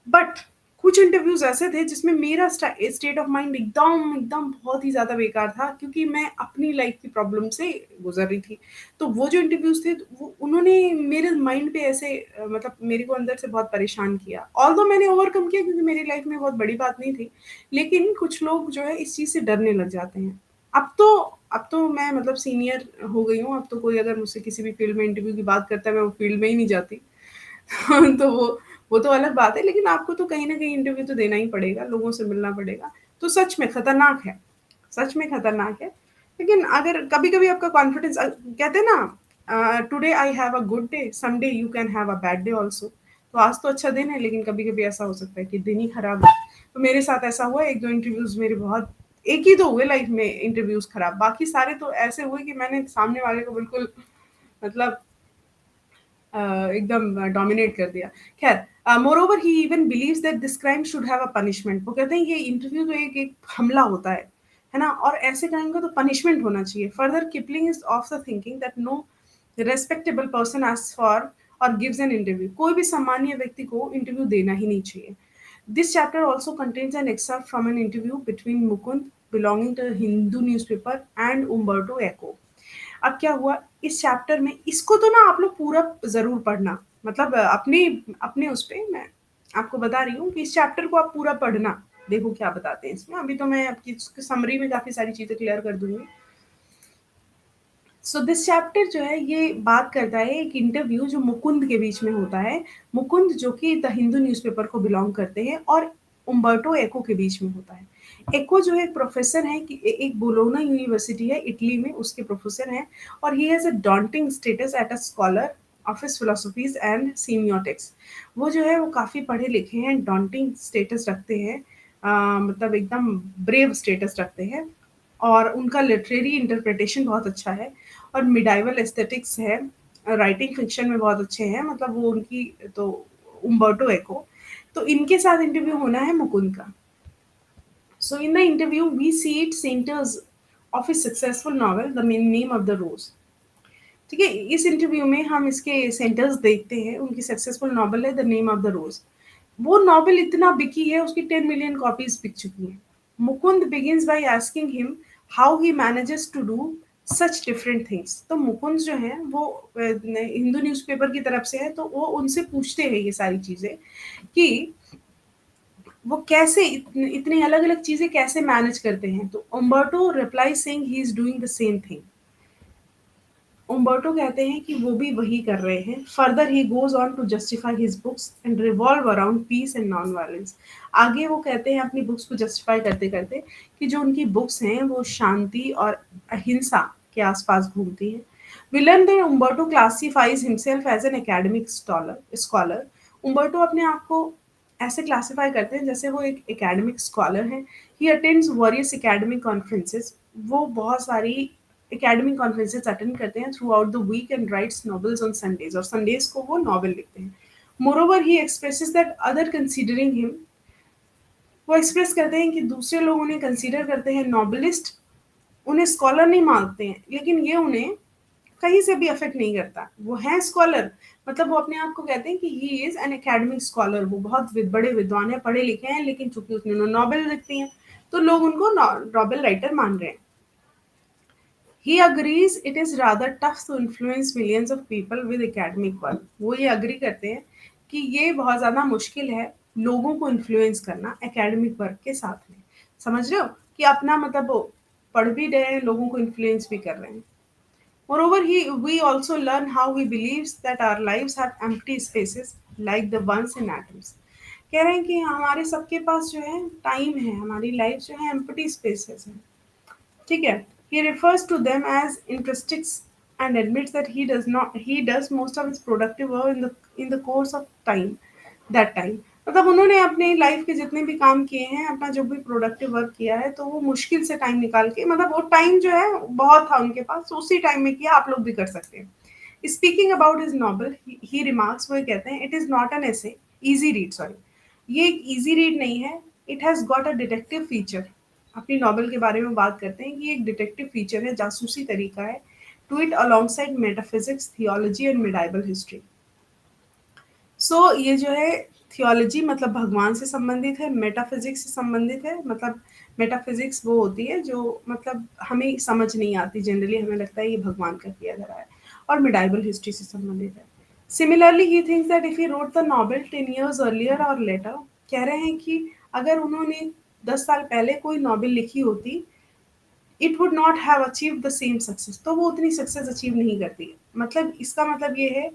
बट कुछ इंटरव्यूज ऐसे थे जिसमें मेरा स्टेट ऑफ माइंड एकदम एकदम बहुत ही ज्यादा बेकार था क्योंकि मैं अपनी लाइफ की प्रॉब्लम से गुजर रही थी तो वो जो इंटरव्यूज थे वो उन्होंने मेरे माइंड पे ऐसे मतलब मेरे को अंदर से बहुत परेशान किया ऑल्दो मैंने ओवरकम किया क्योंकि मेरी लाइफ में बहुत बड़ी बात नहीं थी लेकिन कुछ लोग जो है इस चीज से डरने लग जाते हैं अब तो अब तो मैं मतलब सीनियर हो गई हूँ अब तो कोई अगर मुझसे किसी भी फील्ड में इंटरव्यू की बात करता है मैं वो फील्ड में ही नहीं जाती तो वो तो अलग बात है लेकिन आपको तो कहीं न कहीं इंटरव्यू तो देना ही पड़ेगा, लोगों से मिलना पड़ेगा। तो सच में खतरनाक है, सच में खतरनाक है। लेकिन अगर कभी-कभी आपका कॉन्फिडेंस कहते हैं ना today I have a good day, someday you can have a bad day also. तो आज तो अच्छा दिन है लेकिन कभी-कभी ऐसा हो सकता है कि दिन ही खराब है। तो मेरे साथ ऐसा हुआ 1-2 इंटरव्यूज़ मेरे बहुत एक ही तो हुए लाइफ में इंटरव्यूज़ खराब, बाकी सारे तो ऐसे हुए कि मैंने सामने वाले को बिल्कुल मतलब एकदम डोमिनेट कर दिया खैर more over he even believes that this crime should have a punishment वो कहते हैं ये इंटरव्यू तो एक हमला होता है ना और ऐसे क्राइम का तो पनिशमेंट होना चाहिए further Kipling is of the thinking that no respectable person asks for और गिव्स एन इंटरव्यू कोई भी सम्मानीय व्यक्ति को इंटरव्यू देना ही नहीं चाहिए this chapter also contains an excerpt from an interview between Mukund belonging to Hindu newspaper and Umberto Eco. अब क्या हुआ इस चैप्टर में इसको तो ना आप लोग पूरा ज़रूर पढ़ना मतलब अपने अपने उस पे मैं आपको बता रही हूँ कि इस चैप्टर को आप पूरा पढ़ना देखो क्या बताते हैं इसमें अभी तो मैं आपकी समरी में काफ़ी सारी चीज़ें क्लियर कर दूँगी। सो दिस चैप्टर जो है ये बात करता है एक इंटरव्यू जो मुकुंद के बीच में होता है मुकुंद जो कि द हिंदू न्यूज़पेपर को बिलोंग करते हैं और उम्बर्टो एको के बीच में होता है एको जो है एक प्रोफेसर है कि एक बोलोना यूनिवर्सिटी है इटली में उसके प्रोफेसर हैं और he has a daunting status at a scholar of his philosophies and semiotics वो जो है वो काफ़ी पढ़े लिखे हैं डॉन्टिंग स्टेटस रखते हैं मतलब एकदम ब्रेव स्टेटस रखते हैं और उनका लिटरेरी इंटरप्रिटेशन बहुत अच्छा है और मिडाइवल एस्थेटिक्स है, राइटिंग फिक्शन में बहुत अच्छे हैं, मतलब वो उनकी तो उम्बर्टो एको। तो इनके साथ इंटरव्यू होना है मुकुंद का। So in the interview, we see it centers of his successful novel, The Name of the Rose. ठीक है, इस इंटरव्यू में हम इसके सेंटर्स देखते हैं। उनकी सक्सेसफुल नॉवल है द नेम ऑफ द रोज। वो नॉवल इतना बिकी है, उसकी 10 मिलियन कॉपीज बिक चुकी हैं। Mukund begins by asking him how he manages to do such different things. तो मुकुंद जो है वो हिंदू न्यूज़पेपर की तरफ से है, तो वो उनसे पूछते हैं ये सारी चीजें कि वो कैसे इतनी अलग अलग चीजें कैसे मैनेज करते हैं। तो Umberto reply saying he is doing the same thing. Umberto कहते हैं कि वो भी वही कर रहे हैं। Further he goes on to justify his books and revolve around peace and non violence. आगे वो कहते हैं अपनी बुक्स को जस्टिफाई करते करते कि जो उनकी बुक्स हैं वो शांति और अहिंसा के आसपास घूमती हैं। We learn that Umberto classifies himself as an academic scholar. उम्बर्टो अपने आप को ऐसे क्लासिफाई करते हैं जैसे वो एक एकेडमिक स्कॉलर हैं। He attends various academic conferences. वो बहुत सारी एकेडमिक कॉन्फ्रेंसेस अटेंड करते हैं throughout the weekend writes novels on Sundays, और संडेज को वो नॉवेल लिखते हैं। Moreover he expresses that other considering him, वो एक्सप्रेस करते हैं कि दूसरे लोग उन्हें कंसीडर करते हैं नॉवेलिस्ट, उन्हें स्कॉलर नहीं मानते हैं, लेकिन ये उन्हें कहीं से भी अफेक्ट नहीं करता। वो हैं स्कॉलर, मतलब वो अपने आप को कहते हैं कि he is an academic scholar. वो बहुत बड़े विद्वान है, पढ़े लिखे हैं, लेकिन चूंकि उसने नॉवेल लिखती हैं तो लोग उनको नॉवेल राइटर मान रहे हैं। He agrees it is rather tough to influence millions of people with academic work. वो ये अग्री करते हैं कि ये बहुत ज्यादा मुश्किल है लोगों को इन्फ्लुएंस करना एकेडमिक वर्क के साथ में। समझ रहे हो कि अपना मतलब वो पढ़ भी रहे हैं, लोगों को इन्फ्लुएंस भी कर रहे हैं। Moreover, we also learn how he believes that our lives have empty spaces like the ones in atoms. कह रहे हैं कि हमारे सबके पास जो है टाइम है, हमारी लाइफ जो है एम्प्टी स्पेसेस है। ठीक है। He refers to them as interstices and admits that he does most of his productive work in the course of time that time। मतलब उन्होंने अपने लाइफ के जितने भी काम किए हैं, अपना जो भी प्रोडक्टिव वर्क किया है, तो वो मुश्किल से टाइम निकाल के, मतलब वो टाइम जो है बहुत था उनके पास, तो उसी टाइम में किया। आप लोग भी कर सकते हैं। Speaking about his novel, he remarks, वो कहते हैं it is not an essay easy read, sorry, ये एक इजी रीड नहीं है। It has got a detective feature. अपनी नॉवल के बारे में बात करते हैं कि ये एक डिटेक्टिव फीचर है, जासूसी तरीका है। To it alongside metaphysics, theology and medieval history. So ये जो है थियोलॉजी मतलब भगवान से संबंधित है, मेटाफिजिक्स से संबंधित है, मतलब मेटाफिजिक्स वो होती है जो मतलब हमें समझ नहीं आती, जनरली हमें लगता है ये भगवान का किया जा रहा है, और मिडाइवल हिस्ट्री से संबंधित है। Similarly he thinks that if he wrote the novel 10 years earlier और लेटर, कह रहे हैं कि अगर उन्होंने 10 साल पहले कोई नॉवेल लिखी होती, it would not have achieve the same success, तो वो उतनी सक्सेस अचीव नहीं करती। मतलब इसका मतलब ये है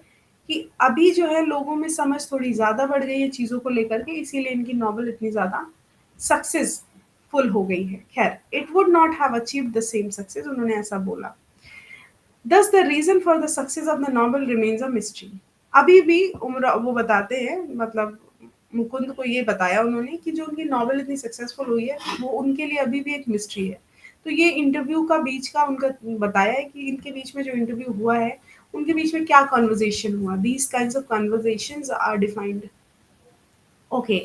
कि अभी जो है लोगों में समझ थोड़ी ज़्यादा बढ़ गई है चीज़ों को लेकर के, इसीलिए इनकी नॉवल इतनी ज़्यादा सक्सेसफुल हो गई है। खैर, it would not have achieve the same success, उन्होंने ऐसा बोला। Thus the reason for the success of the novel remains a mystery। अभी भी उम्र वो बताते हैं, मतलब मुकुंद को ये बताया उन्होंने कि जो उनकी नॉवल इतनी सक्सेसफुल हुई है वो उनके लिए अभी भी एक मिस्ट्री है। तो ये इंटरव्यू का बीच का उनका बताया है कि इनके बीच में जो इंटरव्यू हुआ है, उनके बीच में क्या कन्वर्सेशन हुआ। These kinds of conversations are defined. Okay,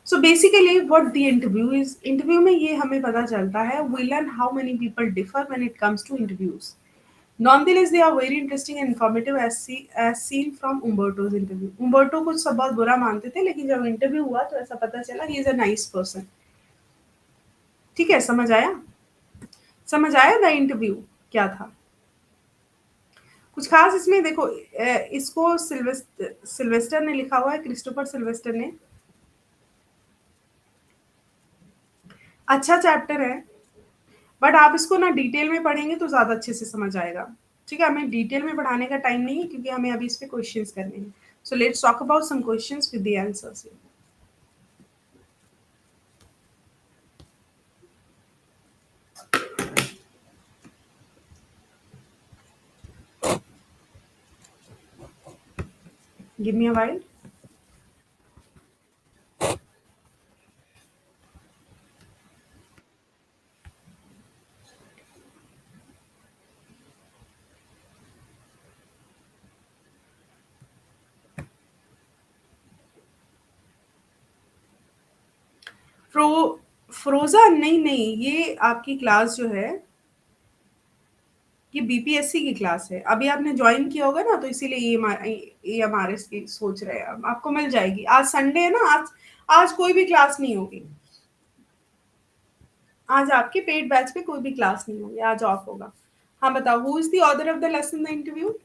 so basically what the interview is, interview में ये हमें पता चलता है, we learn how many people differ when it comes to interviews. Nonetheless, they are very interesting and informative as seen from Umberto's interview. Umberto को सब बहुत बुरा मानते थे, लेकिन जब इंटरव्यू हुआ तो ऐसा पता चला he is a nice person। ठीक है, समझ आया? समझ आया द इंटरव्यू क्या था? कुछ खास इसमें देखो, इसको सिल्वेस्टर ने लिखा हुआ है, क्रिस्टोफर सिल्वेस्टर ने। अच्छा चैप्टर है, बट आप इसको ना डिटेल में पढ़ेंगे तो ज़्यादा अच्छे से समझ आएगा। ठीक है, हमें डिटेल में पढ़ाने का टाइम नहीं है क्योंकि हमें अभी इस पे क्वेश्चंस करने हैं। So let's talk about some questions with the answers. Give me a while। फ्रो फ्रोज़ा नहीं, ये आपकी क्लास जो है, ये बीपीएससी की क्लास है। अभी आपने जॉइन किया होगा ना, तो इसीलिए ईएमआरएस की सोच रहे हैं आप। आपको मिल जाएगी। आज संडे है ना, आज आज कोई भी क्लास नहीं होगी। आज आपके पेड बैच पे कोई भी क्लास नहीं होगी, आज ऑफ होगा। हाँ, बताओ, who is the author of the lesson the interview?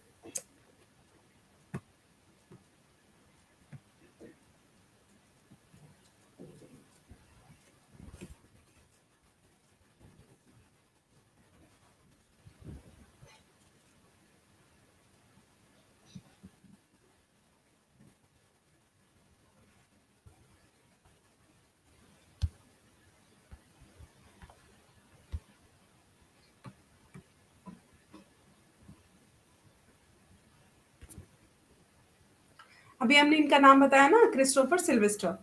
अभी हमने इनका नाम बताया ना, क्रिस्टोफर सिल्वेस्टर।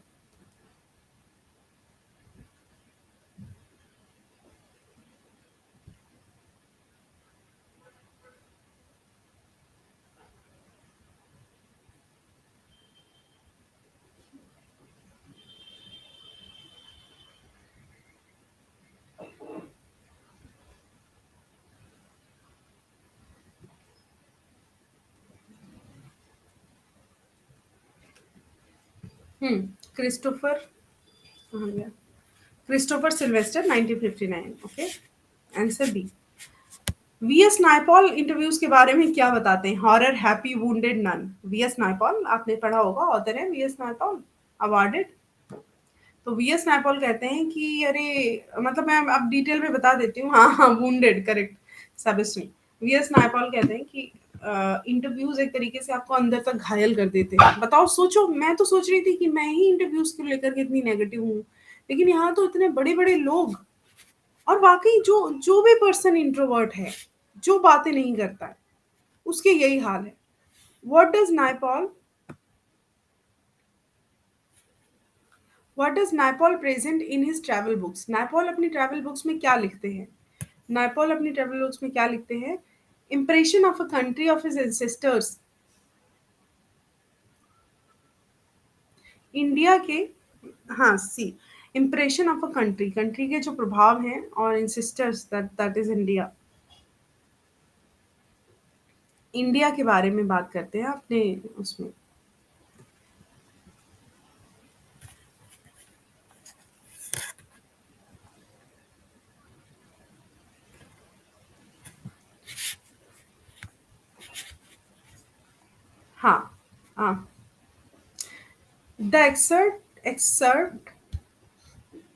हुँ, क्रिस्टोफर कहाँ गया? Christopher Sylvester 1959। Okay, answer B. V S Naipaul interviews के बारे में क्या बताते हैं? Horror, happy, wounded, none. V S Naipaul आपने पढ़ा होगा, ऑथर है वीएस नायपॉल, अवार्डेड। तो वीएस नायपॉल कहते हैं कि अरे, मतलब मैं अब डिटेल में बता देती हूँ। हाँ हाँ, wounded correct, Sebastian. V S Naipaul कहते हैं कि इंटरव्यूज एक तरीके से आपको अंदर तक घायल कर देते हैं। बताओ, सोचो, मैं तो सोच रही थी कि मैं ही इंटरव्यूज को लेकर के इतनी नेगेटिव हूँ, लेकिन यहाँ तो इतने बड़े बड़े लोग, और वाकई जो जो भी पर्सन इंट्रोवर्ट है, जो बातें नहीं करता है, उसके यही हाल है। What does Naipaul what does Naipaul present in his travel books? Naipaul अपनी ट्रैवल बुक्स में क्या लिखते हैं? नायपॉल अपनी ट्रैवल बुक्स में क्या लिखते हैं? Impression of a country of his ancestors. India के, हाँ, see, impression of a country, country के जो प्रभाव हैं, और ancestors, that that is India. India के बारे में बात करते हैं अपने उसमें। हाँ, हाँ। The excerpt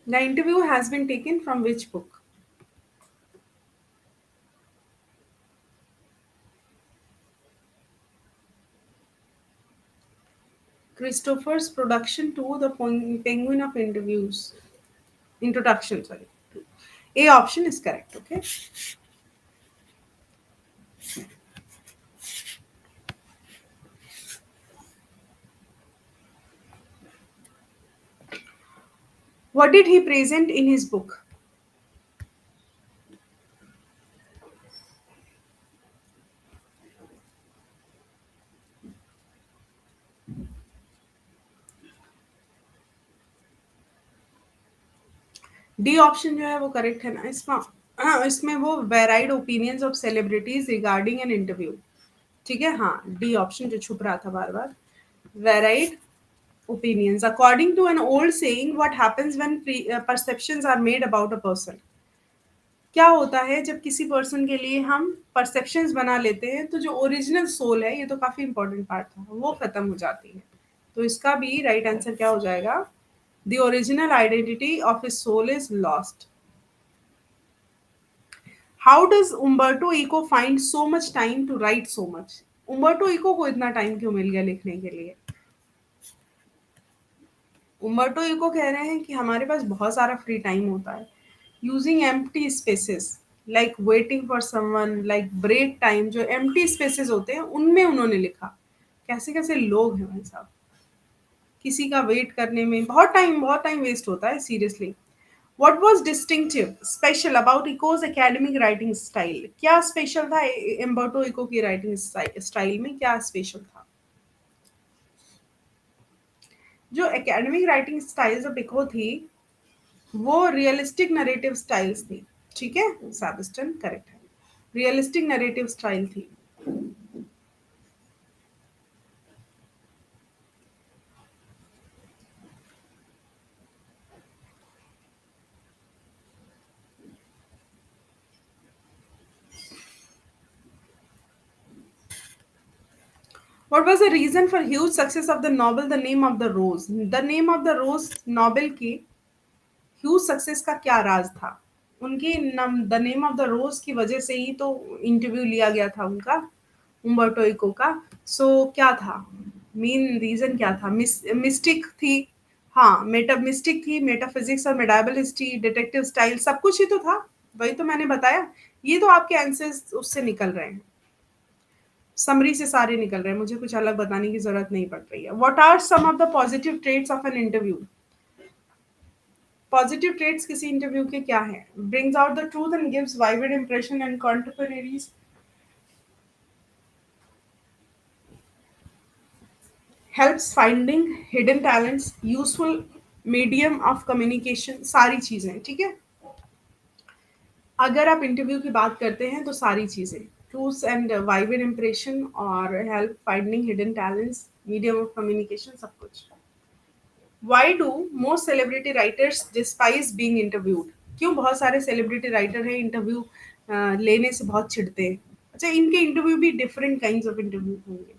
the interview has been taken from which book? Christopher's production to the Penguin of Interviews. Introduction, sorry. A option is correct, okay? What did he present in his book? D option जो है वो correct है ना इसमें? हाँ, इसमें वो varied opinions of celebrities regarding an interview. ठीक है, हाँ, डी ऑप्शन जो छुप रहा था बार बार, varied opinions. According to an old saying, what happens when perceptions are made about a person? क्या होता है जब किसी पर्सन के लिए हम परसेप्शंस बना लेते हैं, तो जो ओरिजिनल सोल है, ये तो काफी इंपॉर्टेंट पार्ट था, वो खत्म हो जाती है। तो इसका भी राइट आंसर क्या हो जाएगा? The original identity of his soul is lost. How does Umberto Eco find so much time to write so much? Umberto Eco को इतना टाइम क्यों मिल गया लिखने के लिए? उम्बर्टो इको कह रहे हैं कि हमारे पास बहुत सारा फ्री टाइम होता है, using empty spaces, like waiting for someone, like break time, जो एम्प्टी स्पेसेस होते हैं उनमें उन्होंने लिखा। कैसे कैसे लोग हैं भाई साहब, किसी का वेट करने में बहुत टाइम वेस्ट होता है, seriously. What was distinctive special about Eco's academic writing style? क्या स्पेशल था एम्बर्टो इको की राइटिंग स्टाइल में, क्या स्पेशल था? जो academic writing styles of Eco थी, वो रियलिस्टिक नरेटिव स्टाइल्स थी। ठीक है, सेबेस्टियन करेक्ट है। रियलिस्टिक नरेटिव स्टाइल थी। What was the reason for huge success of the novel The Name of the Rose? The Name of the Rose novel की huge success का क्या राज था? उनकी द नेम ऑफ द रोज की वजह से ही तो इंटरव्यू लिया गया था उनका, उम्बर्टो इको का। सो क्या था मेन रीजन? क्या था? मिस्टिक थी। हाँ, मेटा मिस्टिक थी, मेटाफिजिक्स और मेडाबल हिस्ट्री, डिटेक्टिव स्टाइल, सब कुछ ही तो था। वही तो मैंने बताया। ये तो आपके आंसर्स उससे निकल रहे हैं, समरी से सारे निकल रहे हैं, मुझे कुछ अलग बताने की जरूरत नहीं पड़ रही है। What are some of the positive traits of an interview? Positive traits किसी इंटरव्यू के क्या हैं? Brings out the truth and gives vivid impression and contemporaries, helps finding hidden talents, useful medium of communication, सारी चीजें। ठीक है, अगर आप इंटरव्यू की बात करते हैं तो सारी चीजें, ट्रूथ एंड वाइविड इंप्रेशन और help finding hidden talents, medium of communication, सब कुछ। Why do most celebrity writers despise being interviewed? क्यों बहुत सारे सेलिब्रिटी राइटर हैं इंटरव्यू लेने से बहुत चिढ़ते हैं? अच्छा, इनके इंटरव्यू भी डिफरेंट काइंड्स ऑफ इंटरव्यू होंगे।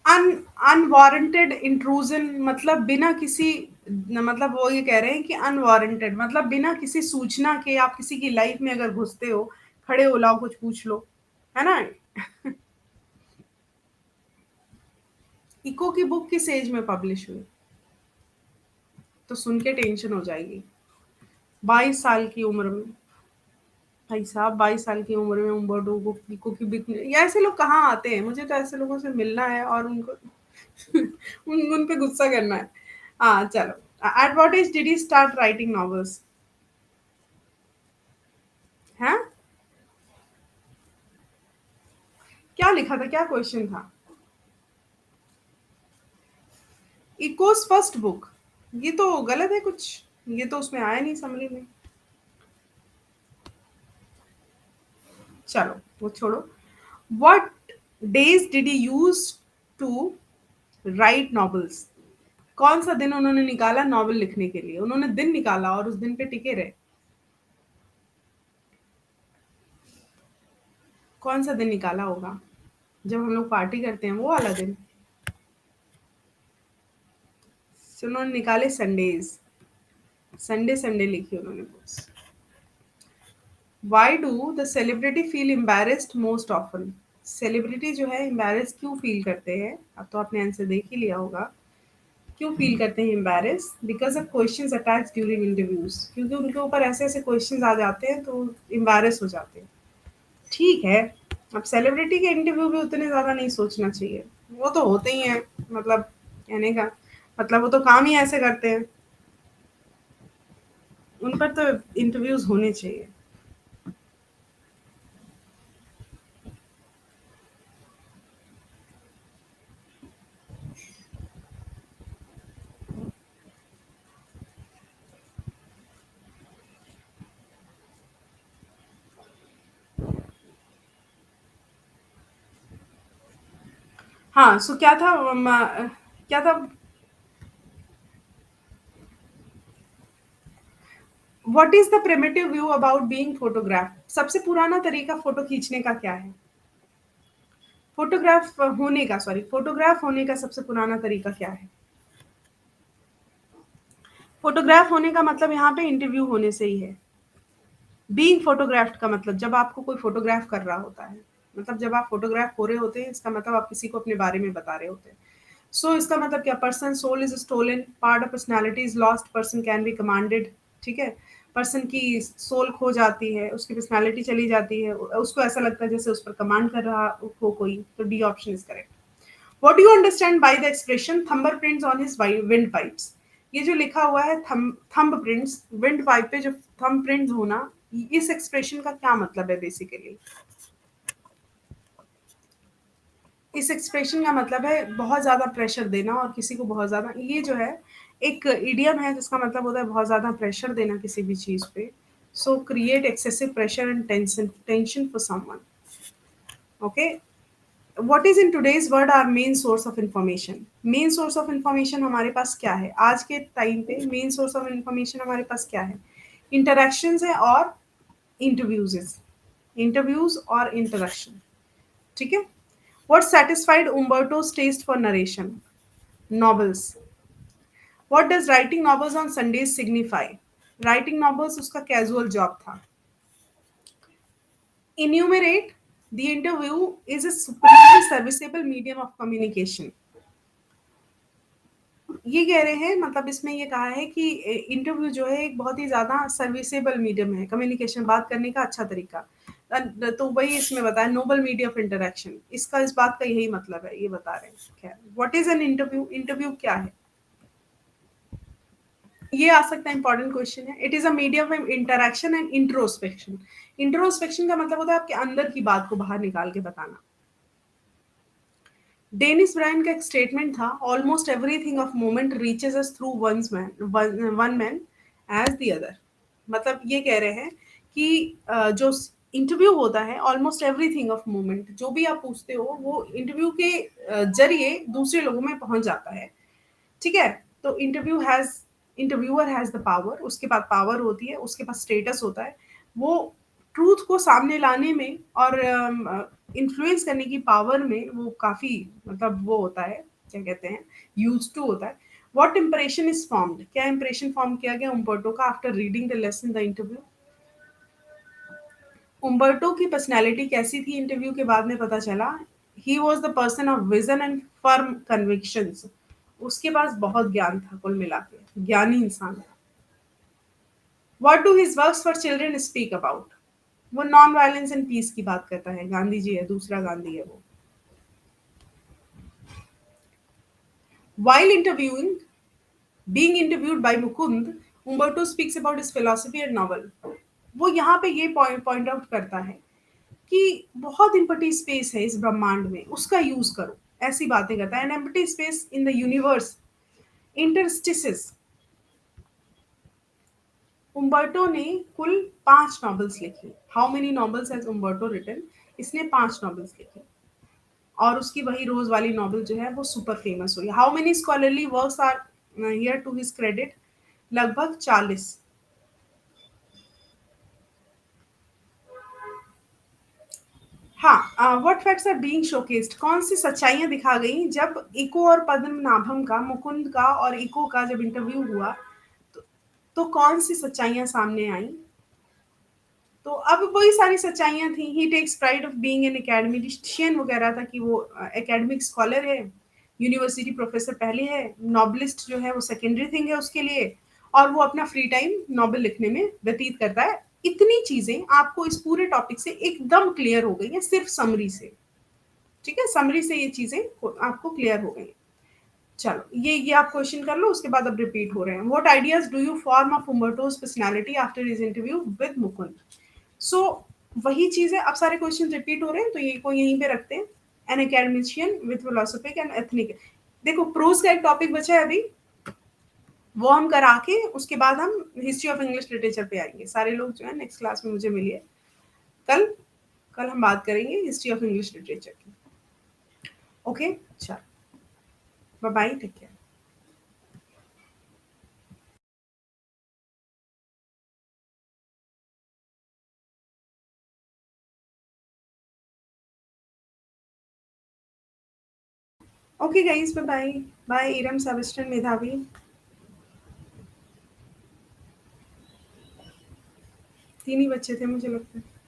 अन अनवारंटेड इंट्रूजन मतलब बिना किसी, मतलब वो ये कह रहे हैं कि अनवारंटेड मतलब बिना किसी सूचना के आप किसी की लाइफ में अगर घुसते हो, खड़े हो, लाओ कुछ पूछ लो, है ना? इको की बुक किस एज में पब्लिश हुई? तो सुन के टेंशन हो जाएगी। 22 साल की उम्र में। भाई साहब, 22 साल की उम्र में उम्बरटो को की बिकने, ये ऐसे लोग कहाँ आते हैं? मुझे तो ऐसे लोगों से मिलना है और उनको उन पे गुस्सा करना है। हाँ चलो, at what age did he start writing novels? हैं? क्या लिखा था, क्या क्वेश्चन था? इकोस फर्स्ट बुक, ये तो गलत है कुछ, ये तो उसमें आया नहीं समरी में। चलो वो छोड़ो। What days did he use to write novels? कौन सा दिन उन्होंने निकाला नॉवेल लिखने के लिए? उन्होंने दिन निकाला और उस दिन पे टिके रहे। कौन सा दिन निकाला होगा? जब हम लोग पार्टी करते हैं वो वाला दिन? So, उन्होंने निकाले संडेज, संडे संडे लिखी उन्होंने books. Why do the celebrity feel embarrassed most often? Celebrity जो है एम्बेरस क्यों फील करते हैं? अब तो आपने आंसर देख ही लिया होगा। क्यों फील करते हैं embarrass? Because of questions attached during interviews, क्योंकि उनके ऊपर ऐसे ऐसे क्वेश्चंस आ जाते हैं तो एम्बेरस हो जाते हैं। ठीक है, अब सेलिब्रिटी के इंटरव्यू भी उतने ज़्यादा नहीं सोचना चाहिए, वो तो होते ही हैं, मतलब कहने का मतलब वो तो काम ही ऐसे करते हैं, उन पर तो इंटरव्यूज़ होने चाहिए। हाँ, सो क्या था क्या था? What is the primitive view about being photograph? सबसे पुराना तरीका फ़ोटो खींचने का क्या है? फ़ोटोग्राफ होने का सबसे पुराना तरीका क्या है? फ़ोटोग्राफ होने का मतलब यहाँ पे इंटरव्यू होने से ही है। बीइंग फोटोग्राफ्ड का मतलब जब आपको कोई फोटोग्राफ कर रहा होता है, मतलब जब आप फोटोग्राफ हो रहे होते हैं, इसका मतलब आप किसी को अपने बारे में बता रहे होते हैं। सो इसका मतलब क्या? Person soul is stolen, part of personality is lost, person can be commanded. ठीक है, पर्सन की सोल खो जाती है, उसकी पर्सनैलिटी चली जाती है, उसको ऐसा लगता है जैसे उस पर कमांड कर रहा हो कोई, तो D option is correct. What do you understand by the expression thumbprints on his windpipes? ये जो लिखा हुआ है थंब प्रिंट्स, विंड पाइप पे जो थंब प्रिंट्स होना, इस एक्सप्रेशन का क्या मतलब है बेसिकली? इस एक्सप्रेशन का मतलब है बहुत ज़्यादा प्रेशर देना और किसी को बहुत ज़्यादा, ये जो है एक इडियम है जिसका मतलब होता है बहुत ज़्यादा प्रेशर देना किसी भी चीज़ पे। So create excessive pressure and tension for someone. Okay, what is in today's world our main source of information? Main source of information हमारे पास क्या है आज के टाइम पे? मेन सोर्स ऑफ इंफॉर्मेशन हमारे पास क्या है? इंटरेक्शंस है और इंटरव्यूज है। इंटरव्यूज और इंटरेक्शन, ठीक है। What satisfied Umberto's taste for narration? Novels. What does writing novels on Sundays signify? Writing novels उसका casual job था. Enumerate. The interview is a supremely serviceable medium of communication. ये कह रहे हैं, मतलब इसमें ये कहा है कि इंटरव्यू जो है एक बहुत ही ज़्यादा सर्विसेबल मीडियम है, कम्युनिकेशन बात करने का अच्छा तरीका। तो वही इसमें बताया, नोबल मीडिया ऑफ इंटरेक्शन, इसका इस बात का यही मतलब है, ये बता रहे हैं। खैर, what is an interview? Interview क्या है? ये आ सकता है, इंपॉर्टेंट क्वेश्चन है। It is a medium of interaction and introspection. Introspection का मतलब होता है आपके अंदर की बात को बाहर निकाल के बताना। डेनिस ब्रायन का एक स्टेटमेंट था, almost everything of moment reaches us through one man as the other. मतलब ये कह रहे हैं कि जो इंटरव्यू होता है, ऑलमोस्ट एवरीथिंग ऑफ मोमेंट, जो भी आप पूछते हो वो इंटरव्यू के जरिए दूसरे लोगों में पहुंच जाता है, ठीक है। तो इंटरव्यूअर हैज द पावर, उसके पास पावर होती है, उसके पास स्टेटस होता है, वो ट्रूथ को सामने लाने में और इन्फ्लुएंस करने की पावर में वो काफी, मतलब वो होता है, क्या कहते हैं, यूज टू होता है। What impression is formed? क्या इंप्रेशन फॉर्म किया गया उम्बर्टो का after reading the lesson the interview? उम्बर्टो की पर्सनैलिटी कैसी थी इंटरव्यू के बाद में पता चला, he was the person of vision and firm convictions. उसके पास बहुत ज्ञान था, कुल मिला के ज्ञानी इंसान था। What do his works for children speak about? वो नॉन वायलेंस एंड पीस की बात करता है, गांधी जी है, दूसरा गांधी है वो। While interviewing, being interviewed by Mukund, Umberto speaks about his philosophy and novel. वो यहाँ पे ये पॉइंट आउट करता है कि बहुत एम्प्टी स्पेस है इस ब्रह्मांड में, उसका यूज करो, ऐसी बातें करता है। An empty space in the universe, interstices. Umberto ने कुल 5 नॉवेल्स लिखी। How many novels has Umberto written? इसने 5 नॉवेल्स लिखी, और उसकी वही रोज वाली नॉवेल जो है वो सुपर फेमस हुई। How many scholarly works are here to his credit? लगभग 40। हाँ, what facts are being showcased? कौन सी सच्चाइयां दिखा गई जब इको और पद्मनाभम का, मुकुंद का और इको का जब इंटरव्यू हुआ, तो, तो कौन सी सच्चाइयां सामने आई? तो अब वही सारी सच्चाइयां थी। He takes pride of being an academician, वो कह रहा था कि वो एकेडमिक स्कॉलर है, यूनिवर्सिटी प्रोफेसर पहले है, नॉबलिस्ट जो है वो सेकेंडरी थिंग है उसके लिए, और वो अपना फ्री टाइम नॉबल लिखने में व्यतीत करता है। इतनी चीजें आपको इस पूरे टॉपिक से एकदम क्लियर हो गई है सिर्फ समरी से, ठीक है। समरी से ये चीजें आपको क्लियर हो गई। चलो, ये आप क्वेश्चन कर लो, उसके बाद अब रिपीट हो रहे हैं। What ideas do you form of Umberto's personality after his interview with Mukund? सो वही चीज है, अब सारे क्वेश्चन रिपीट हो रहे हैं, तो ये को यहीं पे रखते हैं। N academician with philosophic and ethnic. देखो, प्रोज का एक टॉपिक बचा है अभी, वो हम करा के उसके बाद हम हिस्ट्री ऑफ इंग्लिश लिटरेचर पे आएंगे। सारे लोग जो है नेक्स्ट क्लास में मुझे मिलिए कल। कल हम बात करेंगे हिस्ट्री ऑफ इंग्लिश लिटरेचर की। ओके, चलो, bye bye, take care. Okay guys, bye bye. Bye Iram, सबस्टन, मेधावी। तीन ही बच्चे थे मुझे लगता है।